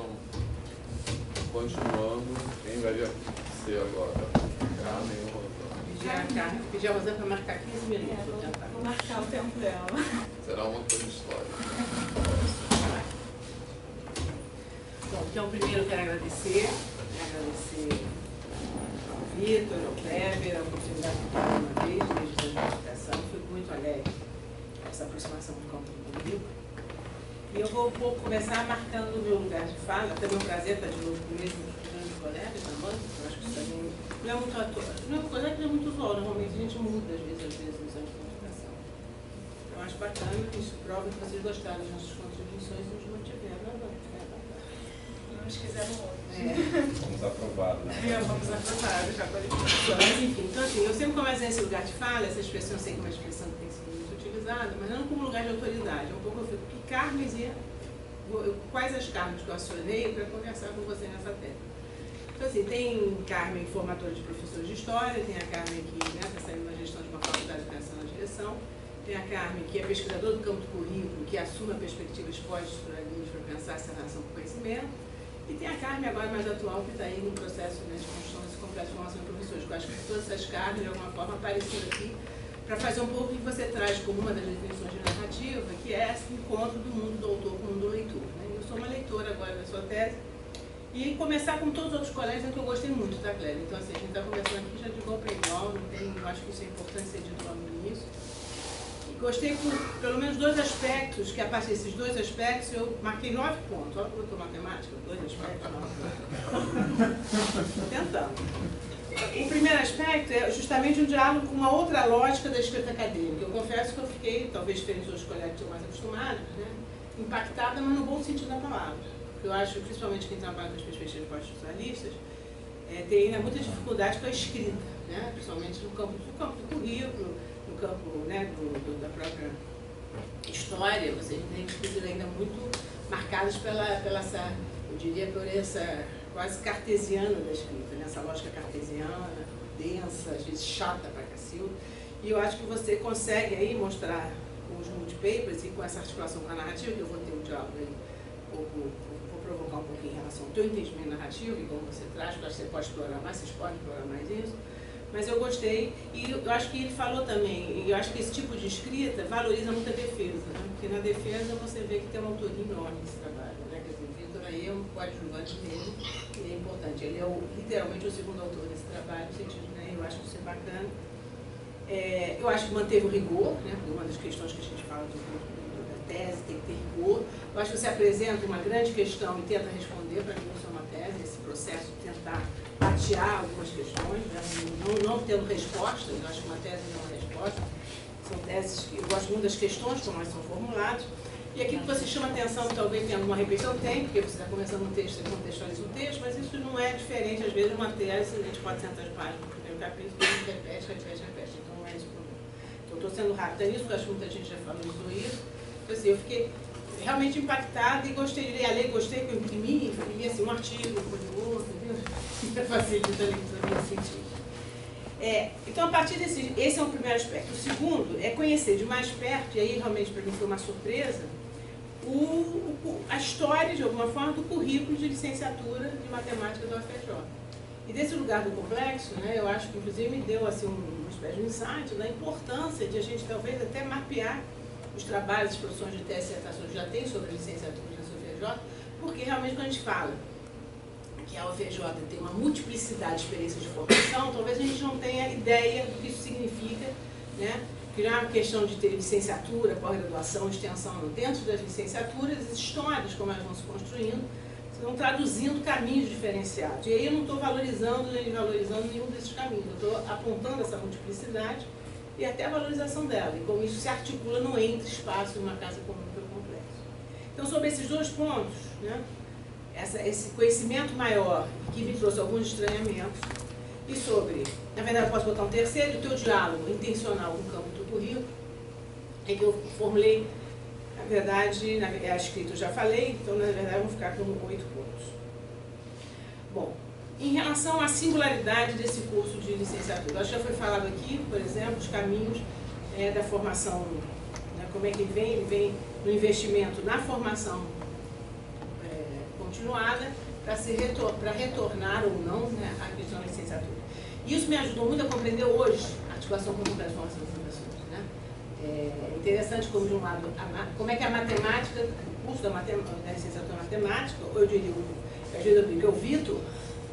Então, continuando, quem vai ser agora? Carmen ou Rosana? Pedir a Rosana para marcar 15 minutos. Vou marcar o tempo dela. Será uma coisa histórica. Bom, então primeiro eu quero agradecer ao Vitor, ao Kleber, a oportunidade de estar uma vez, desde a educação. Fico muito alegre com essa aproximação do campo do Rio. E eu vou começar marcando o meu lugar de fala. Até meu prazer estar de novo com o mesmo grande colega da banca. Eu acho que isso também não é muito ator. Não é uma coisa que não é muito usual. Normalmente a gente muda às vezes nos anos de educação. Eu acho bacana, isso prova que vocês gostaram das nossas contribuições e nos mantiveram na banca. Nos quiseram outros. Fomos aprovados, né? Vamos aprovar, já qualificação. Mas enfim, então assim, eu sempre começo nesse lugar de fala, essa expressão eu sei que é uma expressão que tem sido muito utilizada, mas não como lugar de autoridade. Um pouco eu fico, que Carmes quais as Carmes que eu acionei para conversar com você nessa tela. Então assim, tem Carmen formadora de professores de história, tem a Carmen que está saindo na gestão de uma faculdade e pensando na direção, tem a Carmen que é pesquisadora do campo do currículo, que assume a perspectiva pós-estruturalistas para pensar essa relação com o conhecimento. E tem a Carmen agora mais atual, que está aí no processo de construção desse complexo de formação de professores. Eu acho que todas essas Carmen, de alguma forma, apareceram aqui para fazer um pouco o que você traz como uma das definições de narrativa, que é esse encontro do mundo do autor com o mundo do leitor. Né? Eu sou uma leitora agora da sua tese. E começar com todos os outros colegas, que eu gostei muito, tá, Clélia? Então, assim, a gente está conversando aqui já de igual para igual, não tem, eu acho que isso é importante ser dito logo no início. Gostei por pelo menos dois aspectos, que a partir desses dois aspectos eu marquei 9 pontos. Olha que eu estou matemática, 2 aspectos, 9 pontos. Tentando. O primeiro aspecto é justamente um diálogo com uma outra lógica da escrita acadêmica. Eu confesso que eu fiquei, talvez diferente dos colegas que estão mais acostumados, né, impactada, mas no bom sentido da palavra. Porque eu acho, principalmente quem trabalha com as perspectivas pós-estruturalistas, tem ainda muita dificuldade com a escrita, né, principalmente no campo do currículo, no campo, né, da própria história. Vocês têm escrituras ainda muito marcadas pela essa, eu diria, por essa quase cartesiana da escrita, né? Essa lógica cartesiana, densa, às vezes chata pra cacilda. E eu acho que você consegue aí mostrar com os multipapers e com essa articulação com a narrativa, que eu vou ter um diálogo aí vou provocar um pouquinho em relação ao teu entendimento narrativo e como você traz, porque você pode explorar mais, vocês podem explorar mais isso. Mas eu gostei, e eu acho que ele falou também, e eu acho que esse tipo de escrita valoriza muito a defesa, né? Porque na defesa você vê que tem uma autoria enorme nesse trabalho, né? Quer dizer, o Vitor aí é um coadjuvante dele, e é importante, ele é literalmente o segundo autor desse trabalho, no sentido, né? Eu acho isso é bacana. Eu acho que manteve o rigor, né? Porque uma das questões que a gente fala da tese tem que ter rigor. Eu acho que você apresenta uma grande questão e tenta responder para mim isso é uma tese, esse processo de tentar tatear algumas questões, né? não tendo respostas. Eu acho que uma tese não é uma resposta. São teses que eu gosto muito das questões, como elas são formuladas. E aquilo que você chama atenção, talvez tenha alguma repetição, tem, porque você está começando um texto, você contextualiza o texto, mas isso não é diferente, às vezes, de uma tese de 400 páginas no primeiro capítulo, que repete. Então não é isso. Então, estou sendo rápida nisso, porque acho que muita gente já falou isso. Então, assim, eu fiquei realmente impactada e gostei de ler, gostei que eu imprimi assim, um artigo, curioso, entendeu? Facilita a leitura nesse sentido. Então, a partir esse é o primeiro aspecto. O segundo é conhecer de mais perto, e aí realmente para mim foi uma surpresa, a história, de alguma forma, do currículo de licenciatura de matemática da UFRJ. E desse lugar do complexo, né, eu acho que inclusive me deu assim, uma espécie de insight da importância de a gente talvez até mapear os trabalhos, as produções de tese e dissertações que já tem sobre licenciatura na UFRJ, porque realmente quando a gente fala que a UFRJ tem uma multiplicidade de experiências de formação, talvez a gente não tenha ideia do que isso significa, né? Que não é uma questão de ter licenciatura, pós-graduação, extensão, dentro das licenciaturas, as histórias, como elas vão se construindo, vão traduzindo caminhos diferenciados. E aí eu não estou valorizando nem desvalorizando nenhum desses caminhos, eu estou apontando essa multiplicidade e até a valorização dela, e como isso se articula no entre-espaço numa casa comum pelo complexo. Então, sobre esses dois pontos, né, esse conhecimento maior, que me trouxe alguns estranhamentos, e sobre, na verdade, eu posso botar um terceiro, o teu diálogo intencional no campo do currículo, em que eu formulei, na verdade, a escrita eu já falei, então, na verdade, vamos ficar com 8 pontos. Bom, em relação à singularidade desse curso de licenciatura, acho que já foi falado aqui, por exemplo, os caminhos da formação, né, como é que ele vem no investimento na formação continuada para retornar ou não, né, à questão da licenciatura. Isso me ajudou muito a compreender hoje a articulação com o complexo de formação dos professores, né? É interessante como, de um lado, como é que a matemática, o curso da licenciatura em matemática, ou eu diria, às vezes eu brinco, o Vitor,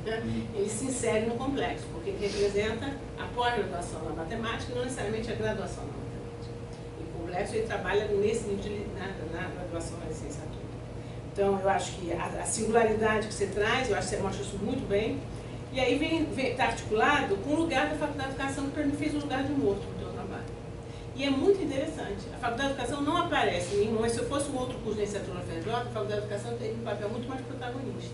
né, ele se insere no complexo, porque ele representa a pós-graduação na matemática e não necessariamente a graduação na matemática. E o complexo ele trabalha nesse nível na graduação na licenciatura. Então, eu acho que a singularidade que você traz, eu acho que você mostra isso muito bem. E aí está articulado com o lugar da Faculdade de Educação, que para mim fez um lugar de morto no teu trabalho. E é muito interessante. A Faculdade de Educação não aparece em nenhum, mas se eu fosse um outro curso de licenciatura na FRJ, a Faculdade de Educação teria um papel muito mais protagonista.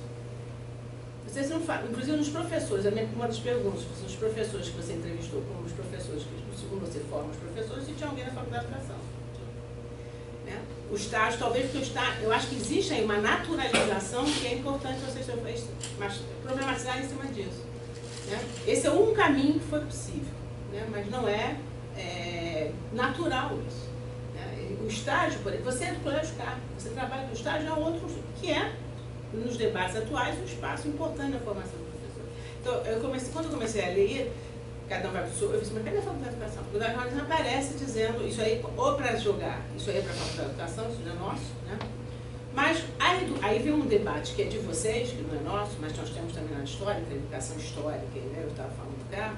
Vocês não falam, inclusive nos professores, uma das perguntas, os professores que você entrevistou, como os professores, segundo você forma os professores, se tinha alguém na Faculdade de Educação. Né? O estágio, talvez porque o estágio, eu acho que existe aí uma naturalização que é importante vocês problematizar em cima disso. Né? Esse é um caminho que foi possível, né? Mas não é, natural isso. Né? O estágio, por exemplo, você é do Colégio Carmo, você trabalha no estágio, é outro, que é, nos debates atuais, um espaço importante na formação do professor. Então, quando eu comecei a ler, cada um vai para o seu, eu disse, mas cadê a Faculdade de Educação? O Dr. Rollins aparece dizendo, isso aí, ou para jogar, isso aí é para a Faculdade de Educação, isso não é nosso, né? Mas aí vem um debate que é de vocês, que não é nosso, mas nós temos também na história, que é a educação histórica, né? Eu estava falando do carro,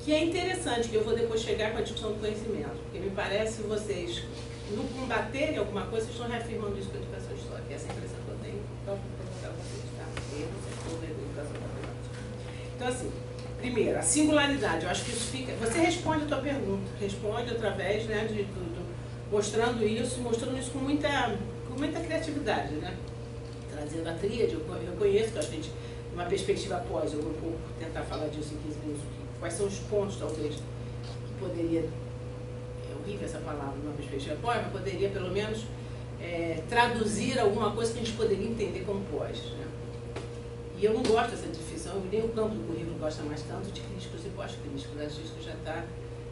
que é interessante, que eu vou depois chegar com a discussão do conhecimento, porque me parece que vocês, no combaterem alguma coisa, vocês estão reafirmando isso com a educação histórica, essa é a impressão que eu tenho, para provocar vocês, tá? Eu não sei se estou vendo a educação matemática. Então, assim, primeiro, a singularidade, eu acho que isso fica... Você responde a tua pergunta, responde através, né, mostrando isso com muita criatividade, né? Trazendo a tríade, eu conheço, que a gente, uma perspectiva após, eu vou um pouco tentar falar disso em 15 minutos, quais são os pontos, talvez, que poderia... É horrível essa palavra, uma perspectiva após, mas poderia, pelo menos, traduzir alguma coisa que a gente poderia entender como pós, né? E eu não gosto dessa definição, nem o campo do currículo gosta mais tanto de críticos e pós-críticos. Acho que isso já está,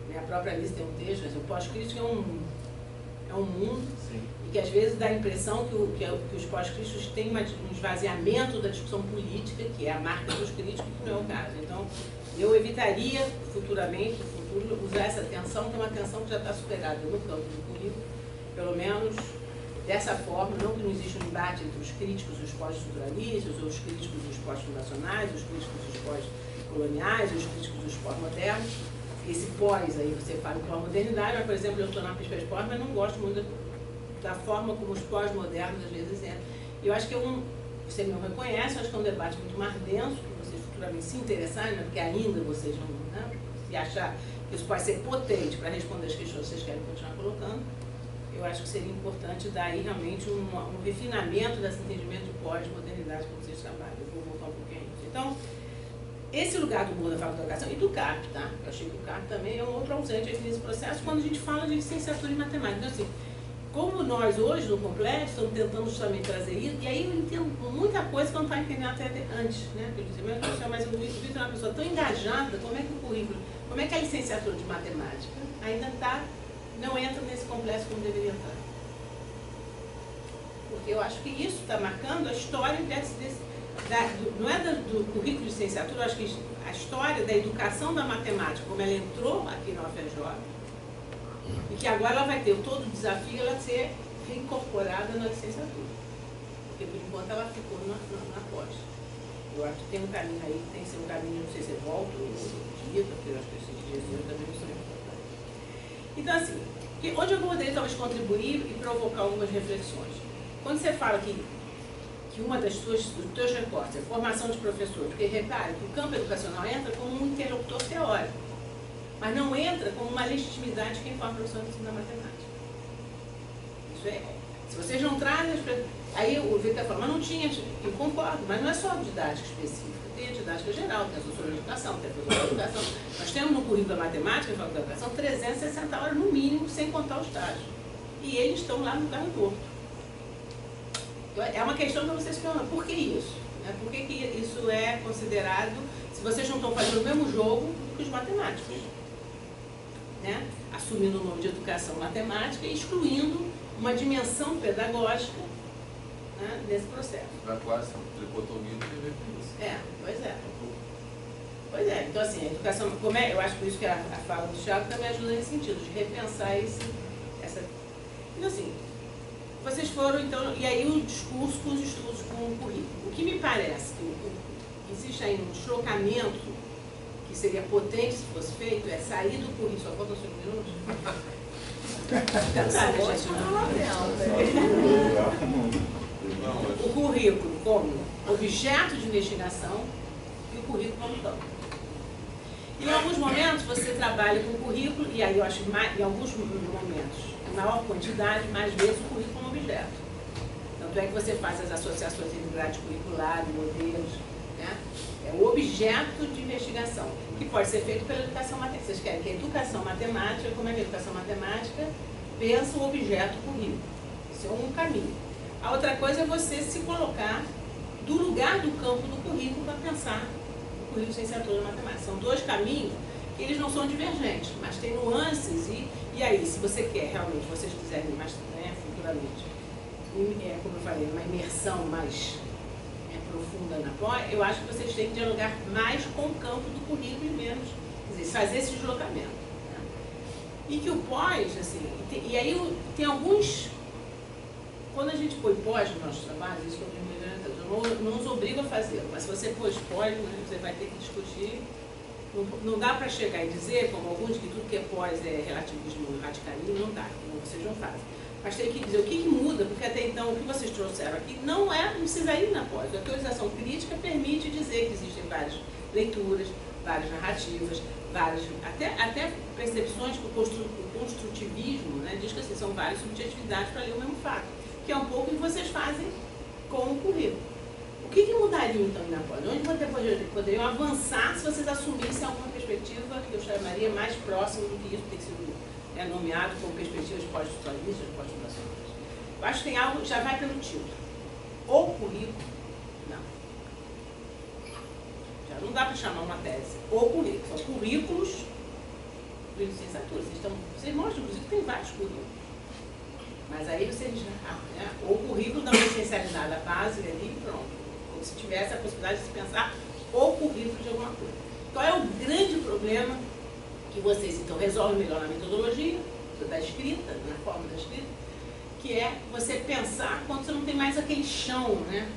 né, a própria lista tem um texto, mas o pós-crítico é um mundo. Sim. E que às vezes dá a impressão que os pós-críticos têm um esvaziamento da discussão política, que é a marca dos críticos, que não é o caso. Então, eu evitaria futuramente, no futuro, usar essa tensão, que é uma tensão que já está superada no campo do currículo, pelo menos dessa forma, não que não existe um embate entre os críticos dos pós-estruturalistas, ou os críticos dos pós-fundacionais, os críticos dos pós-coloniais, os críticos dos pós-modernos. Esse pós, aí você fala em pós-modernidade, mas, por exemplo, eu estou na perspectiva pós, mas não gosto muito da forma como os pós-modernos às vezes entram. Eu acho que você me reconhece, eu acho que é um debate muito mais denso, que vocês futuramente se interessarem, né, porque ainda vocês vão, né, se achar que isso pode ser potente para responder as questões que vocês querem continuar colocando. Eu acho que seria importante dar aí realmente um refinamento desse entendimento de pós-modernidade que vocês trabalham. Eu vou voltar um pouquinho a isso. Então, esse lugar do mundo da Faculdade de Educação e do CAP, tá? Eu achei que o CAP também é um outro ausente aqui nesse processo quando a gente fala de licenciatura em matemática. Então, assim, como nós hoje no Complexo estamos tentando justamente trazer isso, e aí eu entendo muita coisa que eu não estava entendendo até antes, né? Eu disse, mas o Vitor é uma pessoa tão engajada, como é que o currículo, como é que a licenciatura de matemática ainda não entra nesse complexo como deveria entrar? Porque eu acho que isso está marcando a história não é do currículo de licenciatura, eu acho que a história da educação da matemática, como ela entrou aqui na UFRJ, e que agora ela vai ter todo o desafio ela ser reincorporada na licenciatura. Porque por enquanto ela ficou na pós. Eu acho que tem um caminho aí, tem que ser um caminho, não sei se volta ou dia, porque eu acho que esses dias eu também não são importantes. Então, assim, onde eu poderia talvez contribuir e provocar algumas reflexões? Quando você fala que uma dos teus recortes é formação de professor, porque repare que o campo educacional entra como um interlocutor teórico, mas não entra como uma legitimidade de quem forma professor de ensino da matemática. Isso é. Se vocês não trazem... Aí o Vitor está falando, mas não tinha... Eu concordo, mas não é só didática específica. Tem a didática geral, tem a sociologia de educação, tem a filosofia da educação. Nós temos no currículo da matemática, na Faculdade de Educação, 360 horas no mínimo, sem contar os estágios. E eles estão lá no lugar do morto. É uma questão para vocês perguntar, por que isso? Por que isso é considerado, se vocês não estão fazendo o mesmo jogo que os matemáticos? Né? Assumindo o nome de educação matemática e excluindo uma dimensão pedagógica, né, nesse processo. Vai quase tricotomia tem a ver com isso. Pois é. Pois é, então assim, a educação, eu acho por isso que a fala do Thiago também ajuda nesse sentido, de repensar essa... Então assim, vocês foram então, e aí o discurso com os estudos com o currículo. O que me parece que existe aí um deslocamento que seria potente se fosse feito, é sair do currículo, só faltam 5 minutos? O currículo como objeto de investigação e o currículo como campo. Em alguns momentos você trabalha com o currículo, e aí eu acho em alguns momentos, em maior quantidade, mais vezes o currículo como objeto. Tanto é que você faz as associações entre grade curricular, modelos, né? É o objeto de investigação, que pode ser feito pela educação matemática. Vocês querem que a educação matemática, como é que a educação matemática pensa o objeto currículo? Isso é um caminho. A outra coisa é você se colocar do lugar do campo do currículo para pensar o currículo de licenciatura em matemática. São dois caminhos que eles não são divergentes, mas tem nuances e aí, se você quer realmente, vocês quiserem mais, né, futuramente, como eu falei, uma imersão mais profunda na pós, eu acho que vocês têm que dialogar mais com o campo do currículo e menos, quer dizer, fazer esse deslocamento. Né? E que o pós, assim, e aí tem alguns, quando a gente põe pós nos nossos trabalhos, isso que eu não nos obrigo a fazer, mas se você pôs pós, né, você vai ter que discutir. Não dá para chegar e dizer, como alguns, que tudo que é pós é relativismo radicalismo, não dá, como vocês não fazem. Mas tem que dizer o que muda, porque até então o que vocês trouxeram aqui não precisa ir na pós. A teorização crítica permite dizer que existem várias leituras, várias narrativas, várias, até percepções que o construtivismo, né, diz que assim, são várias subjetividades para ler o mesmo fato, que é um pouco o que vocês fazem com o currículo. O que mudaria então na pós? Onde vocês poderiam avançar se vocês assumissem alguma perspectiva que eu chamaria mais próxima do que isso tem sido nomeado como perspectivas pós-estruturalistas, pós-fundacionais? Eu acho que tem algo, já vai pelo título. Ou currículo, não. Já não dá para chamar uma tese. Ou currículo. São currículos de licenciatura. Vocês mostram, inclusive, que tem vários currículos. Mas aí vocês já, né? Ou o currículo da licencialidade, a base ali, pronto. Ou se tivesse a possibilidade de se pensar o currículo de alguma coisa. Qual é o grande problema que vocês, então, resolvem melhor na metodologia, da escrita, na forma da escrita, que é você pensar quando você não tem mais aquele chão, né?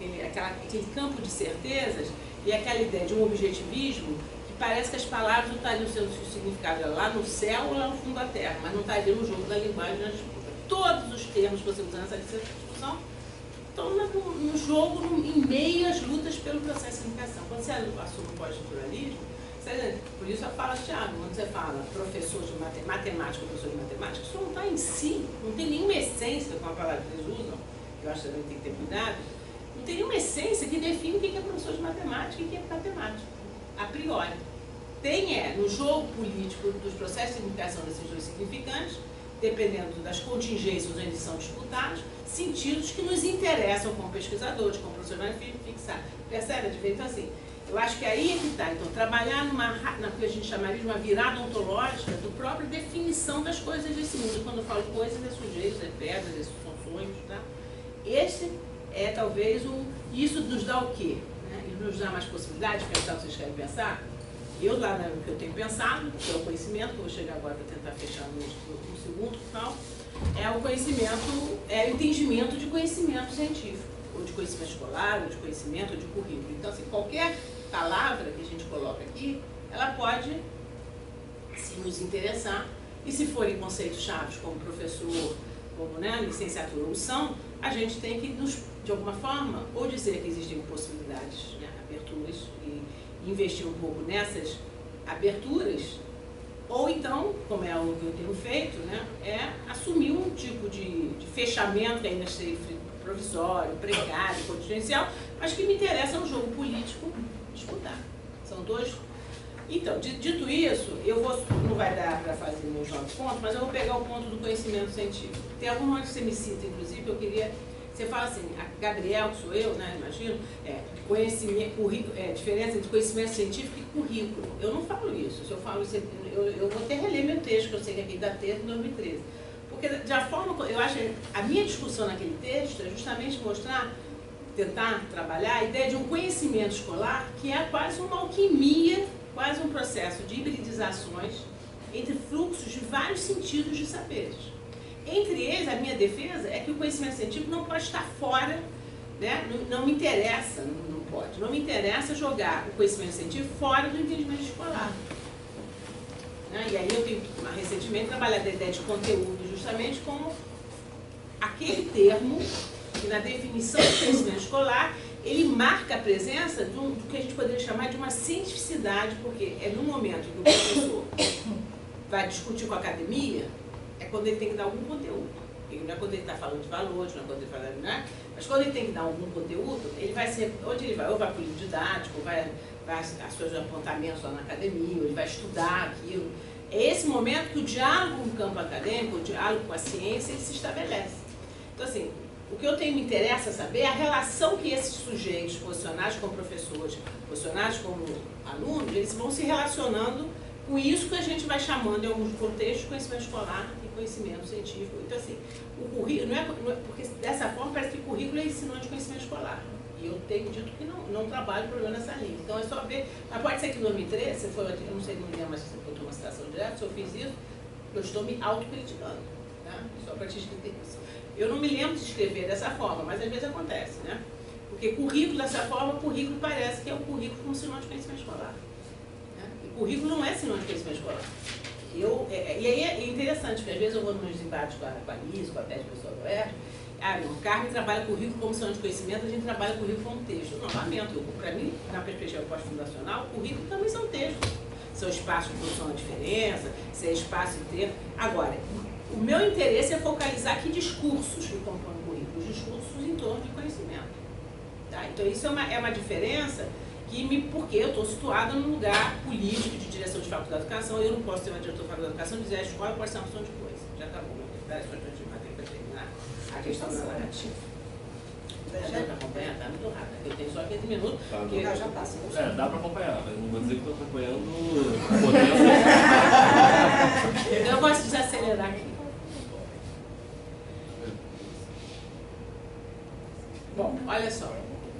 Aquele campo de certezas e aquela ideia de um objetivismo que parece que as palavras não estariam sendo significadas lá no céu ou lá no fundo da terra, mas não estariam no jogo da linguagem na disputa. Todos os termos que você usa nessa discussão estão no jogo, em meio às lutas pelo processo de educação. Quando você assume o pós-estruturalismo, por isso eu falo, Thiago, quando você fala professor de matemática, professor de matemática, isso não está em si, não tem nenhuma essência, com a palavra que eles usam, eu acho que também tem que ter cuidado, não tem nenhuma essência que define o que é professor de matemática e o que é matemática, a priori. Tem no jogo político dos processos de educação desses dois significantes, dependendo das contingências onde eles são disputados, sentidos que nos interessam como pesquisadores, como professores, fixar. Percebe a diferença? Então, assim, eu acho que aí é que está. Então, trabalhar na que a gente chamaria de uma virada ontológica do própria definição das coisas desse mundo. Quando eu falo coisas, é sujeitos, é pedras, é sonhos, tá? Esse é talvez isso nos dá o quê? Né? Isso nos dá mais possibilidades de pensar o que vocês querem pensar? Eu, lá no que eu tenho pensado, que é o conhecimento, que eu vou chegar agora para tentar fechar no segundo final, é o conhecimento, é o entendimento de conhecimento científico, ou de conhecimento escolar, ou de conhecimento, ou de currículo. Então, assim, qualquer palavra que a gente coloca aqui, ela pode se nos interessar, e se forem conceitos chaves como professor, como, né, licenciatura ou são, a gente tem que, de alguma forma, ou dizer que existem possibilidades, né, aberturas, e investir um pouco nessas aberturas, ou então, como é o que eu tenho feito, né, é assumir um tipo de fechamento que ainda seja provisório, precário, contingencial, mas que me interessa no jogo político disputar. São dois. Então, dito isso, não vai dar para fazer meus 9 pontos, mas eu vou pegar o ponto do conhecimento científico. Tem alguma que você me cita, inclusive, eu queria... Você fala assim, a Gabriel, que sou eu, né, imagino, diferença entre conhecimento científico e currículo. Eu não falo isso. Se eu falo isso, eu vou até reler meu texto, que eu sei que é aqui da TED, em 2013. Porque, de a forma, eu acho que a minha discussão naquele texto é justamente mostrar, tentar trabalhar a ideia de um conhecimento escolar que é quase uma alquimia, quase um processo de hibridizações entre fluxos de vários sentidos de saberes. Entre eles, a minha defesa é que o conhecimento científico não pode estar fora, né? Não me interessa, não pode, não me interessa jogar o conhecimento científico fora do entendimento escolar. E aí eu tenho, recentemente, trabalhado a ideia de conteúdo justamente como aquele termo que, na definição do conhecimento escolar, ele marca a presença do que a gente poderia chamar de uma cientificidade, porque é no momento que o professor vai discutir com a academia, é quando ele tem que dar algum conteúdo. Não é quando ele está falando de valores, não é quando ele fala, né? Mas quando ele tem que dar algum conteúdo, ele vai ser, onde ele vai, ou vai para o livro didático, ou vai as seus apontamentos lá na academia, ou ele vai estudar aquilo. É esse momento que o diálogo no campo acadêmico, o diálogo com a ciência, ele se estabelece. Então, assim, o que eu tenho me interessa saber é a relação que esses sujeitos, posicionados como professores, posicionados como alunos, eles vão se relacionando com isso que a gente vai chamando em alguns contextos de conhecimento escolar e conhecimento científico. Então, assim, o currículo, não é porque dessa forma parece que o currículo é sinônimo de conhecimento escolar. E eu tenho dito que não trabalho problema nessa linha. Então, é só ver. Mas pode ser que em 2013, você foi, eu não sei, não me lembro, mas você botou uma citação direta, se eu fiz isso, eu estou me autocriticando. Tá? Só para te explicar isso. Eu não me lembro de escrever dessa forma, mas às vezes acontece, né? Porque currículo dessa forma, currículo parece que é o currículo como sinônimo de conhecimento escolar. Né? E currículo não é sinônimo de conhecimento escolar. E aí é interessante, porque às vezes eu vou nos embates com a Liz, com a Tete, pessoal do UERJ, o Carmen trabalha currículo como sinônimo de conhecimento, a gente trabalha currículo como texto. Não, lamento, para mim, na perspectiva pós-fundacional, currículo também são textos. São espaços de produção da diferença, são espaços de ter. Agora, o meu interesse é focalizar que discursos que compõem o currículo, os discursos em torno de conhecimento. Tá? Então, isso é uma diferença porque eu estou situada num lugar político de direção de faculdade de educação, eu não posso ter uma diretora de faculdade de educação e dizer a escola pode ser uma opção de coisa. Já acabou, mas tem que terminar a questão da narrativa. Já dá para acompanhar? Está muito rápido. Eu tenho só 15 minutos. Tá, porque não. já passou. Dá para acompanhar, mas não vou dizer que estou acompanhando Então eu gosto de desacelerar aqui. Bom, olha só.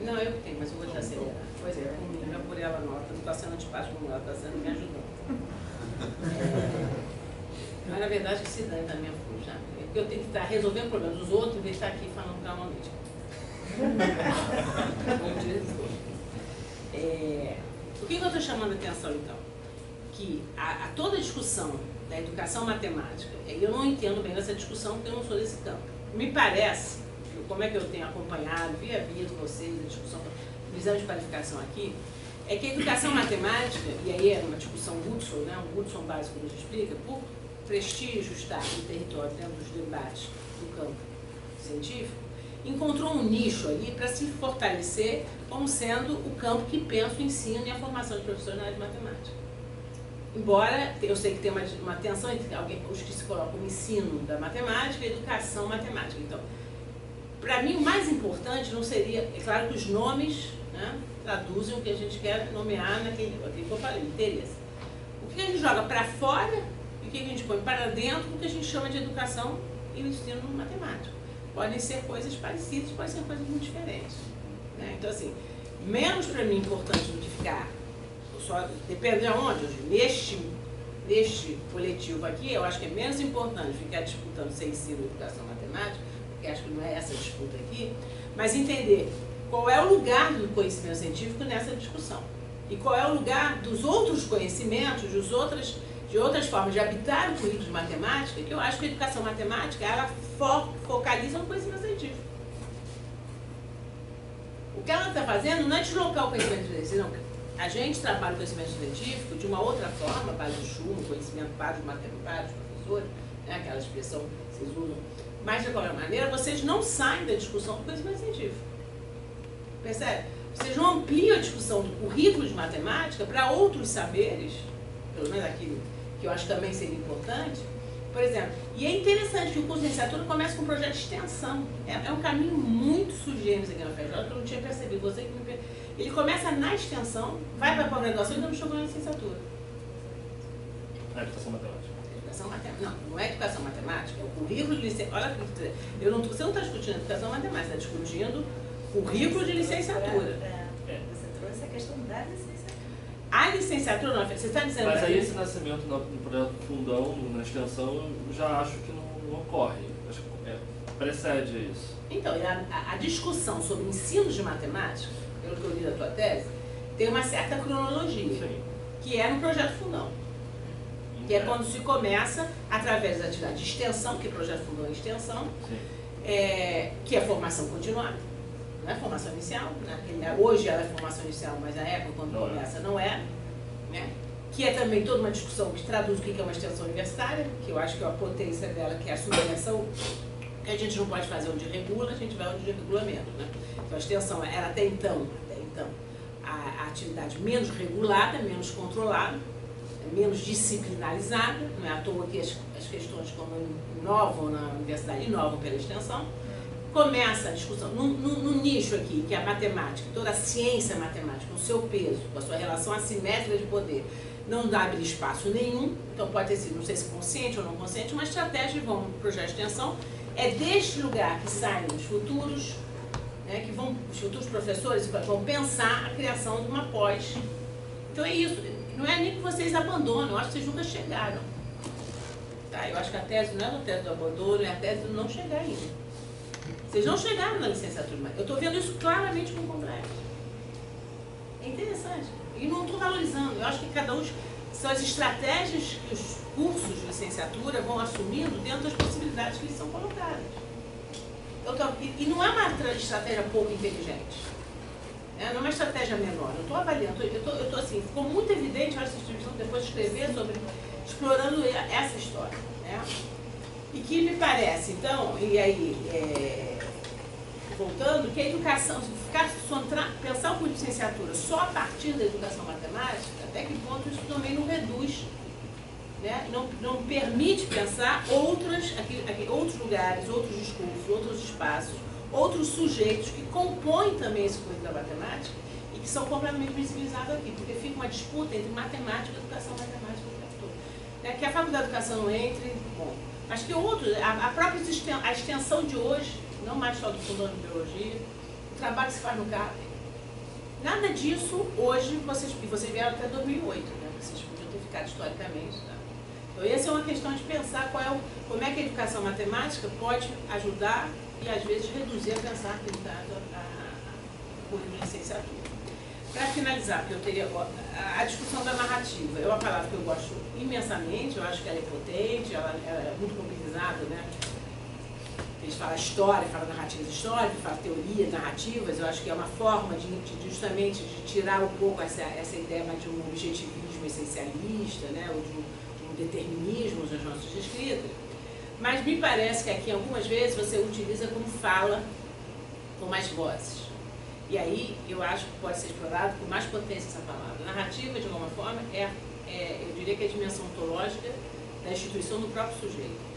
Não, eu tenho, mas eu vou desacelerar. Pois é, eu por ela nota, não está sendo antipático como ela, está sendo me ajudando. Mas na verdade que se dane da minha força. Porque eu tenho que estar resolvendo problemas dos outros em vez de estar aqui falando calmamente. O que eu estou chamando a atenção então? Que a toda a discussão da educação matemática, eu não entendo bem essa discussão porque eu não sou desse campo. Me parece, como é que eu tenho acompanhado, via de vocês, a discussão, o exame de qualificação aqui, é que a educação matemática, e aí é uma discussão Hudson, né, um Hudson básico nos explica, por prestígio estar no território dentro dos debates do campo científico, encontrou um nicho ali para se fortalecer como sendo o campo que pensa o ensino e a formação de professores na área de matemática. Embora eu sei que tem uma tensão entre os que se colocam no ensino da matemática e educação matemática. Então, para mim, o mais importante não seria... É claro que os nomes, né, traduzem o que a gente quer nomear naquele que eu falei, interesse. O que a gente joga para fora e o que a gente põe para dentro do que a gente chama de educação e o ensino matemático. Podem ser coisas parecidas, podem ser coisas muito diferentes. Né? Então, assim, menos para mim importante do que ficar, só depende de onde, neste coletivo aqui, eu acho que é menos importante ficar disputando se ensino e educação matemática, porque acho que não é essa a disputa aqui, mas entender qual é o lugar do conhecimento científico nessa discussão. E qual é o lugar dos outros conhecimentos, de outras formas de habitar o currículo de matemática, que eu acho que a educação matemática, ela focaliza no conhecimento científico. O que ela está fazendo não é deslocar o conhecimento científico, não. A gente trabalha o conhecimento científico de uma outra forma, para o chulo, conhecimento para os matemáticos, professores, né, aquela expressão que vocês usam. Mas, de qualquer maneira, vocês não saem da discussão do conhecimento científico. Percebe? Vocês não ampliam a discussão do currículo de matemática para outros saberes, pelo menos aquilo que eu acho que também seria importante. Por exemplo, e é interessante que o curso de licenciatura começa com um projeto de extensão. É um caminho muito sujeito aqui na FJ, que eu não tinha percebido. Você que me Ele começa na extensão, vai para a pós-graduação e não chegou na licenciatura. A educação matemática. educação matemática. Não, não é educação matemática, é o currículo de licenciatura. Olha, você não está discutindo educação matemática, você está discutindo currículo de licenciatura. Você trouxe a questão da licenciatura. A licenciatura, não, você está dizendo... Mas aí esse nascimento no projeto Fundão, na extensão, eu já acho que não ocorre. Acho que precede isso. Então, a discussão sobre ensino de matemática, pelo que eu li da tua tese, tem uma certa cronologia, Sim. que é no projeto Fundão. Que é quando se começa, através da atividade de extensão, que o projeto Fundão é extensão, que é formação continuada, não é formação inicial. Né? Hoje ela é formação inicial, mas na época, quando Não começa, não é. Né? Que é também toda uma discussão que traduz o que é uma extensão universitária, que eu acho que é a potência dela, que é a subvenção, que a gente não pode fazer onde regula, a gente vai onde regulamento. Né? Então a extensão era até então a atividade menos regulada, menos controlada, menos disciplinarizada, não é à toa que as questões como inovam na universidade, inovam pela extensão. Começa a discussão no nicho aqui, que é a matemática, toda a ciência matemática, o seu peso, com a sua relação assimétrica de poder, não dá abrir espaço nenhum, então pode ter sido, não sei se consciente ou não consciente, uma estratégia de vamos para o projeto de extensão. É deste lugar que saem os futuros, né, os futuros professores vão pensar a criação de uma pós. Então é isso, não é nem que vocês abandonam, eu acho que vocês nunca chegaram. Tá? Eu acho que a tese não é a tese do abandono, é a tese do não chegar ainda. Vocês não chegaram na licenciatura, mas eu estou vendo isso claramente com o complexo. É interessante. E não estou valorizando, eu acho que cada um... São as estratégias que os cursos de licenciatura vão assumindo dentro das possibilidades que lhes são colocadas. E não é uma estratégia pouco inteligente. Não é uma estratégia menor. Eu estou avaliando, eu estou assim, ficou muito evidente essa distribuição depois de escrever sobre, explorando essa história. Né? E que me parece, então, e aí, voltando, que a educação, pensar o curso de licenciatura só a partir da educação matemática, até que ponto isso também não reduz, né? Não permite pensar outros lugares, outros discursos, outros espaços, outros sujeitos que compõem também esse curso da matemática e que são completamente visibilizados aqui, porque fica uma disputa entre matemática e educação matemática o tempo todo. Que a faculdade de educação não entre, bom, acho que outros, a própria extensão de hoje, não mais só do Fundão de Biologia, o trabalho que se faz no CAP, nada disso hoje, vocês vieram até 2008, né? Vocês podiam ter ficado historicamente. Tá? Então, essa é uma questão de pensar como é que a educação matemática pode ajudar e, às vezes, reduzir a pensar aplicado a currículo de licenciatura. Para finalizar, porque eu teria a discussão da narrativa, é uma palavra que eu gosto imensamente, eu acho que ela é potente, ela é muito concretizada, né? Eles falam história, falam narrativas históricas, falam teorias narrativas, eu acho que é uma forma justamente de tirar um pouco essa ideia mais de um objetivismo essencialista, né? Ou de um determinismo nas nossas escritas. Mas me parece que aqui, algumas vezes, você utiliza como fala com mais vozes. E aí, eu acho que pode ser explorado com mais potência essa palavra. Narrativa, de alguma forma, eu diria que é a dimensão ontológica da instituição do próprio sujeito.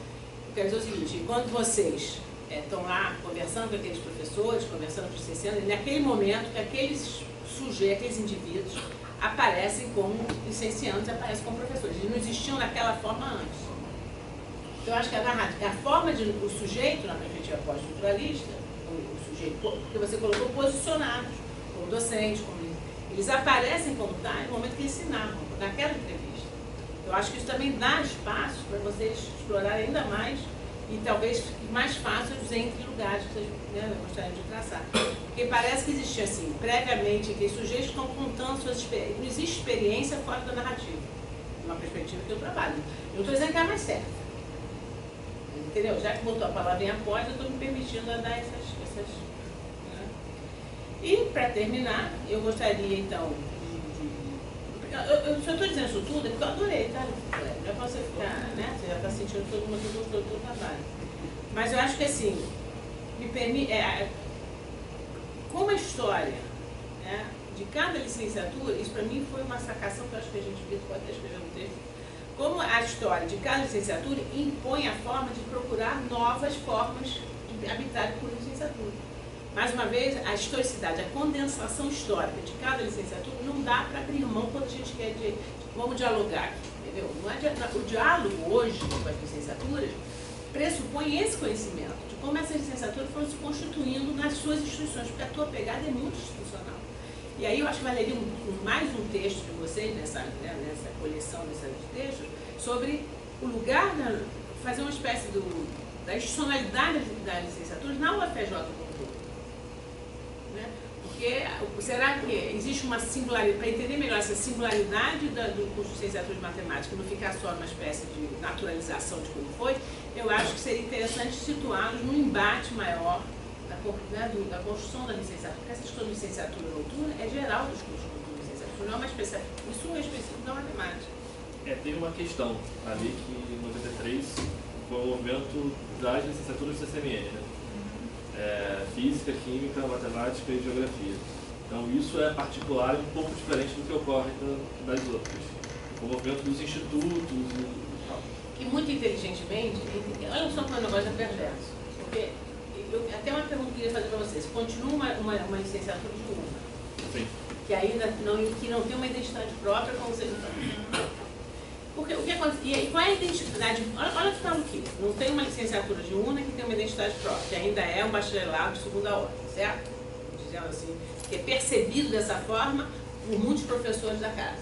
Eu quero dizer o seguinte, quando vocês estão lá conversando com aqueles professores, conversando com os licenciandos, naquele momento que aqueles sujeitos, aqueles indivíduos, aparecem como licenciandos, aparecem como professores. Eles não existiam daquela forma antes. Então, eu acho que a forma de o sujeito, na perspectiva pós-estruturalista, o sujeito, porque você colocou posicionados, como docentes, eles aparecem como tal no momento que eles se narram, naquela entrevista. Eu acho que isso também dá espaço para vocês explorarem ainda mais e talvez mais fáceis entre lugares que vocês gostariam de traçar. Porque parece que existia assim, previamente, que os sujeitos estão contando suas experiências. Não existe experiência fora da narrativa, uma perspectiva que eu trabalho. Eu não estou dizendo que é mais certo. Entendeu? Já que botou a palavra em após, eu estou me permitindo a dar essas né? E, para terminar, eu gostaria, então, eu só estou dizendo isso tudo porque eu adorei, tá? Não é para você ficar, né? Você já está sentindo todo mundo que gostou do seu trabalho. Mas eu acho que, assim, me permite... como a história, né, de cada licenciatura, isso para mim foi uma sacação que eu acho que a gente viu, pode até escrever um texto, como a história de cada licenciatura impõe a forma de procurar novas formas de habitar por licenciatura. mais uma vez, a historicidade, a condensação histórica de cada licenciatura não dá para abrir mão quando a gente quer vamos dialogar aqui, entendeu? Não é o diálogo hoje com as licenciaturas pressupõe esse conhecimento de como essas licenciaturas foram se constituindo nas suas instituições, porque a tua pegada é muito institucional. E aí eu acho que valeria mais um texto de vocês, nessa coleção desses textos, sobre o lugar, fazer uma espécie da institucionalidade das licenciaturas na UFRJ como um todo. Né? Porque será que existe uma singularidade, para entender melhor essa singularidade do curso de licenciatura de matemática, não ficar só numa espécie de naturalização de como foi, eu acho que seria interessante situá-los num embate maior da construção da licenciatura, porque essa questão de licenciatura noturna é geral dos cursos de licenciatura, não é uma especial, isso é específico da matemática. Tem uma questão ali que em 93 foi o movimento das licenciaturas do CCMN, né? Física, Química, Matemática e Geografia. Então isso é particular e um pouco diferente do que ocorre das outras. O movimento dos institutos e tal. E muito inteligentemente, olha só como o negócio é perverso, porque até uma pergunta que eu queria fazer para vocês. Continua uma licenciatura de UNA, Sim. que ainda não tem uma identidade própria, como vocês estão. Porque o que acontece? E qual é a identidade? Olha que maluquice. Não tem uma licenciatura de UNA que tem uma identidade própria, que ainda é um bacharelado de segunda ordem, certo? Dizendo assim, que é percebido dessa forma por muitos professores da casa.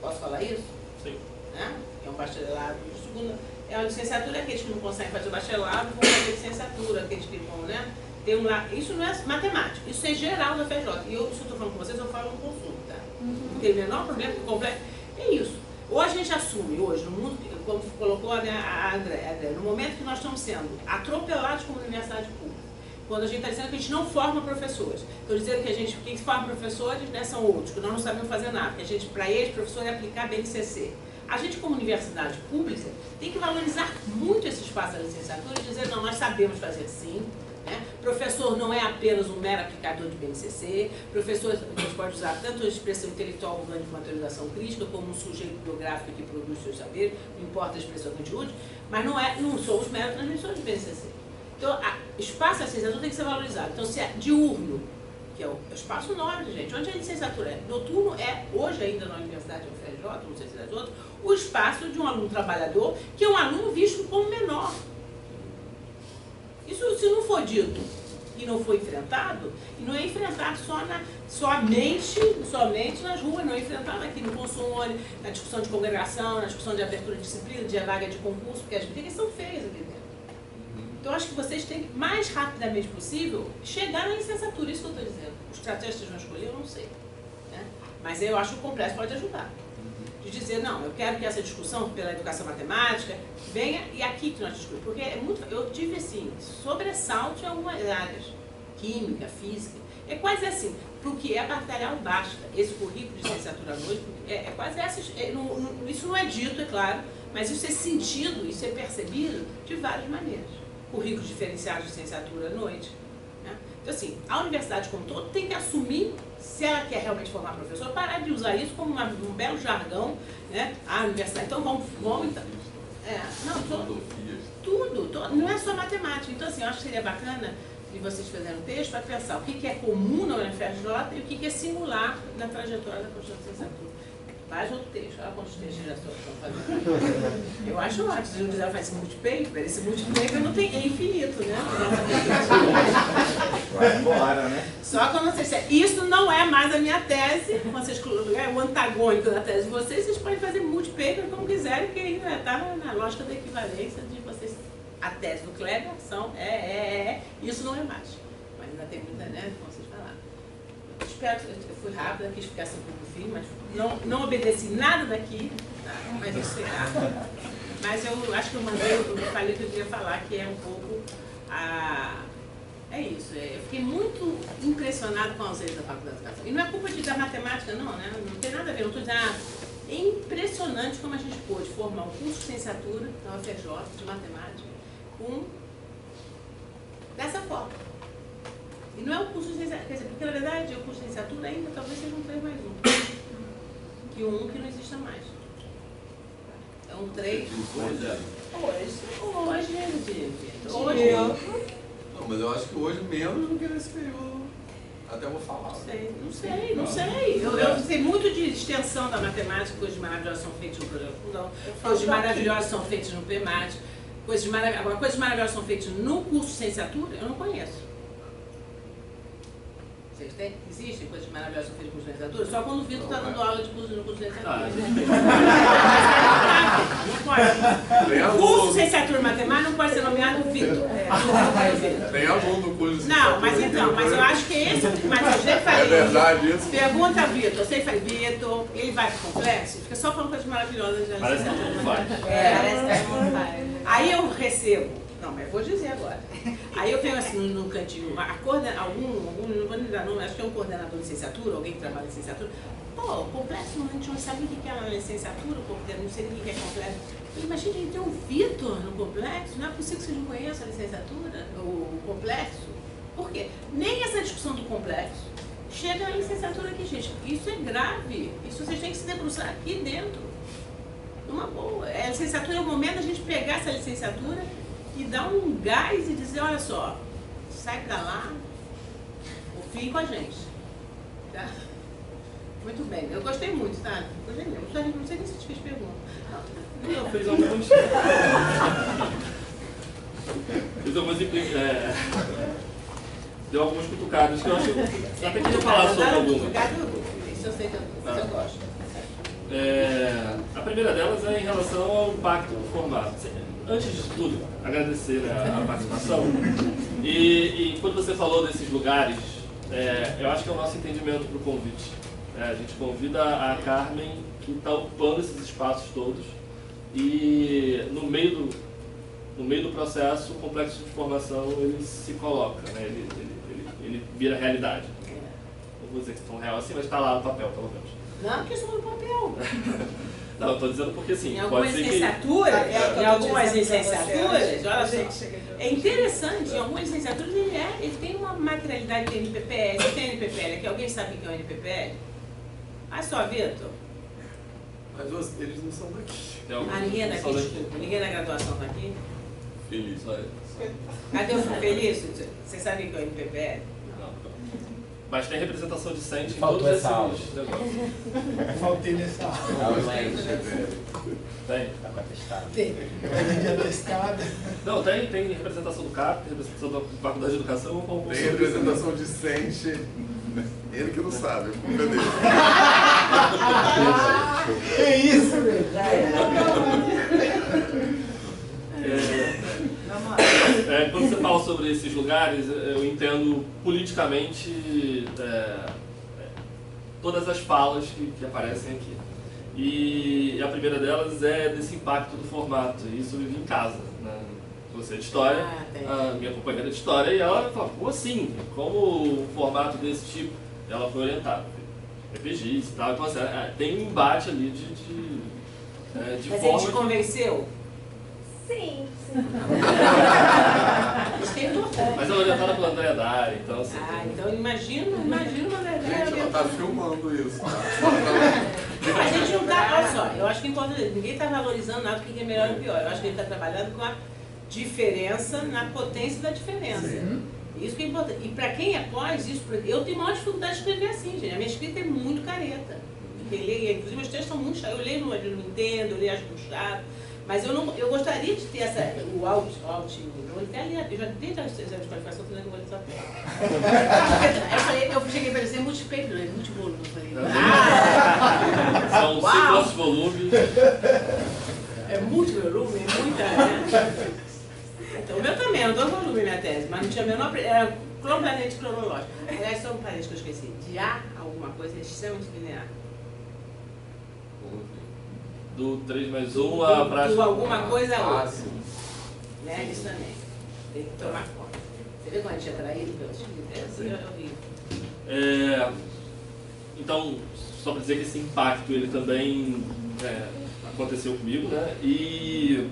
Posso falar isso? Sim. Né? É um bacharelado de segunda. É uma licenciatura, aqueles que não conseguem fazer o bacharelado vão fazer licenciatura, aqueles que vão, né? Tem isso não é matemática, isso é geral da FRJ. E se eu estou falando com vocês, eu falo no consumo, tá? Não tem o menor problema com o complexo. É isso. Ou a gente assume, hoje, no mundo, como colocou, né, a André, no momento que nós estamos sendo atropelados como universidade pública, quando a gente está dizendo que a gente não forma professores, estou dizendo que quem forma professores, né, são outros, que nós não sabemos fazer nada, que a gente, para eles, professor é aplicar a BNCC. A gente, como universidade pública, tem que valorizar muito esse espaço da licenciatura e dizer, não, nós sabemos fazer sim. Né? Professor não é apenas um mero aplicador de BNCC, professor, a gente pode usar tanto a expressão intelectual urbana de materialização crítica, como um sujeito biográfico que produz seus saberes, não importa a expressão que a gente use, mas não somos meros transmissores de BNCC. Então, o espaço da licenciatura tem que ser valorizado. Então, se é diurno, que é o espaço nobre, gente, onde a licenciatura é noturno, hoje ainda na Universidade UFRJ, não sei se das outras, o espaço de um aluno trabalhador, que é um aluno visto como menor. Isso, se não for dito e não for enfrentado, e não é enfrentado somente nas ruas, não é enfrentado aqui no consumidor, na discussão de congregação, na discussão de abertura de disciplina, de vaga de concurso, porque as brigas são feias aqui dentro. Então, acho que vocês têm que, mais rapidamente possível, chegar na licenciatura, isso que eu estou dizendo. Os estratégias que vocês vão escolher, eu não sei. Né? Mas eu acho que o complexo pode ajudar. De dizer, não, eu quero que essa discussão pela educação matemática venha, e aqui que nós discutimos. Porque eu tive, assim, sobressalto em algumas áreas. Química, física. É quase assim, para o que é bacharel basta. Esse currículo de licenciatura à noite, é quase essa. Isso não é dito, é claro, mas isso é sentido, isso é percebido de várias maneiras. Currículos diferenciados de licenciatura à noite. Né? Então, assim, a universidade como um todo tem que assumir, se ela quer realmente formar professor, parar de usar isso como um belo jargão, né? A universidade, então vamos então. Tudo, não é só matemática. Então, assim, eu acho que seria bacana de vocês fazerem um texto para pensar o que é comum na UFRJ e o que é singular na trajetória da construção de licenciatura. Faz outro texto, olha quantos textos já estão fazendo. Eu acho ótimo, se não quiser fazer esse multipaper, esse multipaper não tem, é infinito, né? Vai embora, né? Só que eu não sei se isso não é mais a minha tese, vocês, é o antagônico da tese de vocês podem fazer multipaper como quiserem, porque ainda está na lógica da equivalência de vocês. A tese do Kleber são isso não é mais. Mas ainda tem muita, né, como vocês falaram. Espero que eu fui rápida, quis ficar assim com o fim, mas não obedeci nada daqui, tá? Mas isso é. Mas eu acho que eu falei o que eu queria falar, que é um pouco é isso. Eu fiquei muito impressionado com a ausência da Faculdade de Educação. E não é culpa da matemática, não, né? Não tem nada a ver, não estou dizendo. É impressionante como a gente pôde formar um curso de licenciatura na UFRJ de matemática dessa forma. E não é um curso de licenciatura, quer dizer, porque na verdade o curso de licenciatura ainda talvez seja um 3 mais 1. Que que não exista mais. É um 3. Hoje, Não, mas eu acho que hoje menos do que nesse período. Até vou falar. Não sei. Eu sei muito de extensão da matemática, coisas maravilhosas são feitas no programa Fundão, coisas maravilhosas são feitas no PMAT, agora coisas maravilhosas são feitas no curso de licenciatura, eu não conheço. Vocês têm? Existem coisas maravilhosas que são feitas no curso de licenciatura? Só quando o Vitor está dando aula de curso no curso de licenciatura. Não pode. O curso de licenciatura em matemática não pode ser nomeado Vitor. Tem aluno do curso de Não, mas então, mas eu acho que esse, mas eu já falei. É verdade isso? Pergunta a Vitor, você faz Vitor, ele vai pro complexo, fica só falando coisas maravilhosas da Parece que licenciatura. não faz. Parece que não faz. Aí eu recebo, não, mas eu vou dizer agora. Aí eu tenho assim no cantinho, algum, não vou nem dar nome, acho que é um coordenador de licenciatura, alguém que trabalha em licenciatura. Pô, o complexo, a gente não sabe o que é uma licenciatura, não sei o que é complexo. Eu falei, mas gente, tem um Vitor no complexo, não é possível que vocês não conheçam a licenciatura, o complexo. Por quê? Nem essa discussão do complexo chega na licenciatura aqui, gente. Isso é grave, isso vocês têm que se debruçar aqui dentro. Numa boa. A licenciatura é o momento da gente pegar essa licenciatura e dar um gás e dizer, olha só, sai pra lá, confie com a gente. Tá? Muito bem, eu gostei muito, tá? Gostei mesmo. Não sei nem se te fiz pergunta. Não, fez algumas. Fiz algumas deu algumas cutucadas que eu acho que até queria falar sobre algumas. Isso eu sei que eu gosto. A primeira delas é em relação ao impacto do formato. Antes de tudo, agradecer a participação. E quando você falou desses lugares, eu acho que é o nosso entendimento para o convite. A gente convida a Carmen, que está ocupando esses espaços todos, e no meio do processo, o complexo de formação ele se coloca, né? Ele vira realidade. Não vou dizer que é tão real assim, mas está lá no papel, pelo menos. Não, porque isso não é no papel. Não, eu estou dizendo porque assim, Em algumas licenciaturas, olha só, é interessante, em algumas licenciaturas ele tem uma materialidade de NPPL. Você tem NPPL aqui? Alguém sabe o que é o NPPL? Olha só, Vitor. Mas eles não são daqui. Ninguém é daqui, desculpa. Ninguém da graduação está aqui? Feliz, olha. Cadê o Felício? Você sabe o que é o NPPL? Mas tem representação decente em Faltou todos esses essa aula. negócios. Faltei nessa aula. Tem. Tá com atestado. Vai de atestado. Não, tem representação do CAP, tem representação da Faculdade de Educação. Tem representação decente. Ele que não sabe, culpa dele. É isso, velho. Quando você fala sobre esses lugares, eu entendo politicamente todas as falas que aparecem aqui. E a primeira delas é desse impacto do formato. Isso eu vivi em casa, né? Você é de história, a minha companheira de história, e ela fala, como assim? Como um formato desse tipo? Ela foi orientada. RPGs e tal. Então, assim, tem um embate ali de Mas forma. ele te convenceu? Sim. Isso que é importante. Mas ela é orientada pela Andréa Dari, então assim. Então imagina uma verdade. Gente, ela tá filmando isso. A gente não tá, olha só, eu acho que ninguém está valorizando nada do que é melhor ou pior. Eu acho que ele está trabalhando com a diferença na potência da diferença. Isso que é importante. E para quem é pós, eu tenho maior dificuldade de escrever assim, gente. A minha escrita é muito careta. Inclusive, meus textos são muito chatos. Eu leio, não entendo, eu leio, acho chato. Mas eu gostaria de ter o out, eu até ali, eu já desde as exames de qualificação, eu não vou essa eu cheguei para dizer multiplica, não é multivolume, eu falei. São 5 volumes. É multivolume, é muita, né? Então, o meu também, eu dou volume minha tese, mas não tinha menor, era completamente cronológico. Aliás, só um parênteses que eu esqueci, de A alguma coisa é extremamente linear. Do 3+1 a prática. Do alguma coisa a outra. Sim. Né? Isso também. Tem que tomar conta. Você vê quando a gente é traído pelos filhos? Eu vi. Então, só para dizer que esse impacto ele também aconteceu comigo, né? E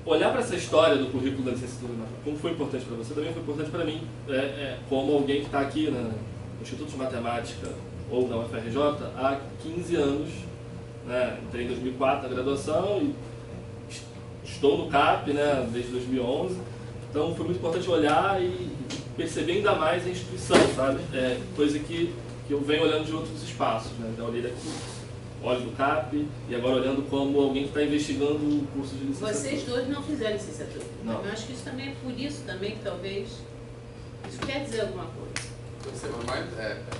olhar para essa história do currículo da licenciatura, como foi importante para você, também foi importante para mim, como alguém que está aqui no Instituto de Matemática ou na UFRJ há 15 anos. Entrei em 2004 na graduação e estou no CAP, né, desde 2011 Então foi muito importante olhar e perceber ainda mais a instituição, sabe? Coisa que eu venho olhando de outros espaços, né? Então, olhei daqui, olho do CAP, e agora olhando como alguém que está investigando o curso de licenciatura. Vocês dois não fizeram licenciatura. Não. Eu acho que isso também é por isso também que talvez isso quer dizer alguma coisa.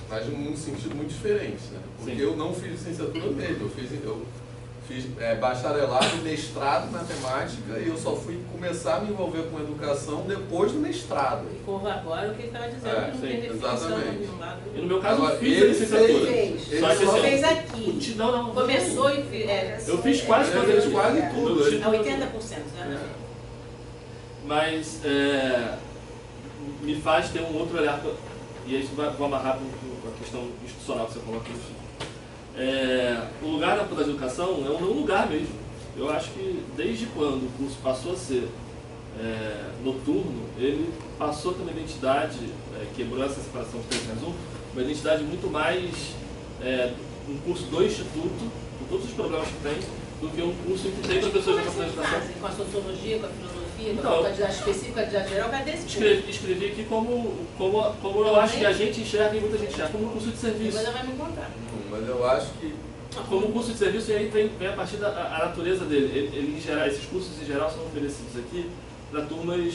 Mas num sentido muito diferente, né? Porque Sim. eu não fiz licenciatura mesmo, eu fiz bacharelado, mestrado em matemática e eu só fui começar a me envolver com educação depois do mestrado. E corrobora o que ele estava dizendo, que não tem definição exatamente. de um lado. E no meu caso Agora, eu fiz a ele licenciatura. Fez. Só que Só assim, fez aqui. Não. Começou e fez. Eu fiz quase Ele tudo. fez quase tudo. Meu título- A 80%, né? Mas me faz ter um outro olhar, e aí vou amarrar com a questão institucional que você falou aqui no fim. O lugar da faculdade de educação é um lugar mesmo. Eu acho que desde quando o curso passou a ser noturno, ele passou a ter uma identidade, quebrou essa separação de 3 mais 1, uma identidade muito mais um curso do instituto, com todos os problemas que tem, do que um curso em que tem professores da faculdade de educação. Com a sociologia, com a filosofia, com Então, a quantidade específica, com a quantidade geral, cadê esse curso? Escrevi aqui como eu acho que a gente enxerga e muita gente enxerga, como um curso de serviço. Depois ela vai me contar. Mas eu acho que Como um curso de serviço, e aí vem a partir da natureza dele. Ele, em geral, esses cursos em geral são oferecidos aqui para turmas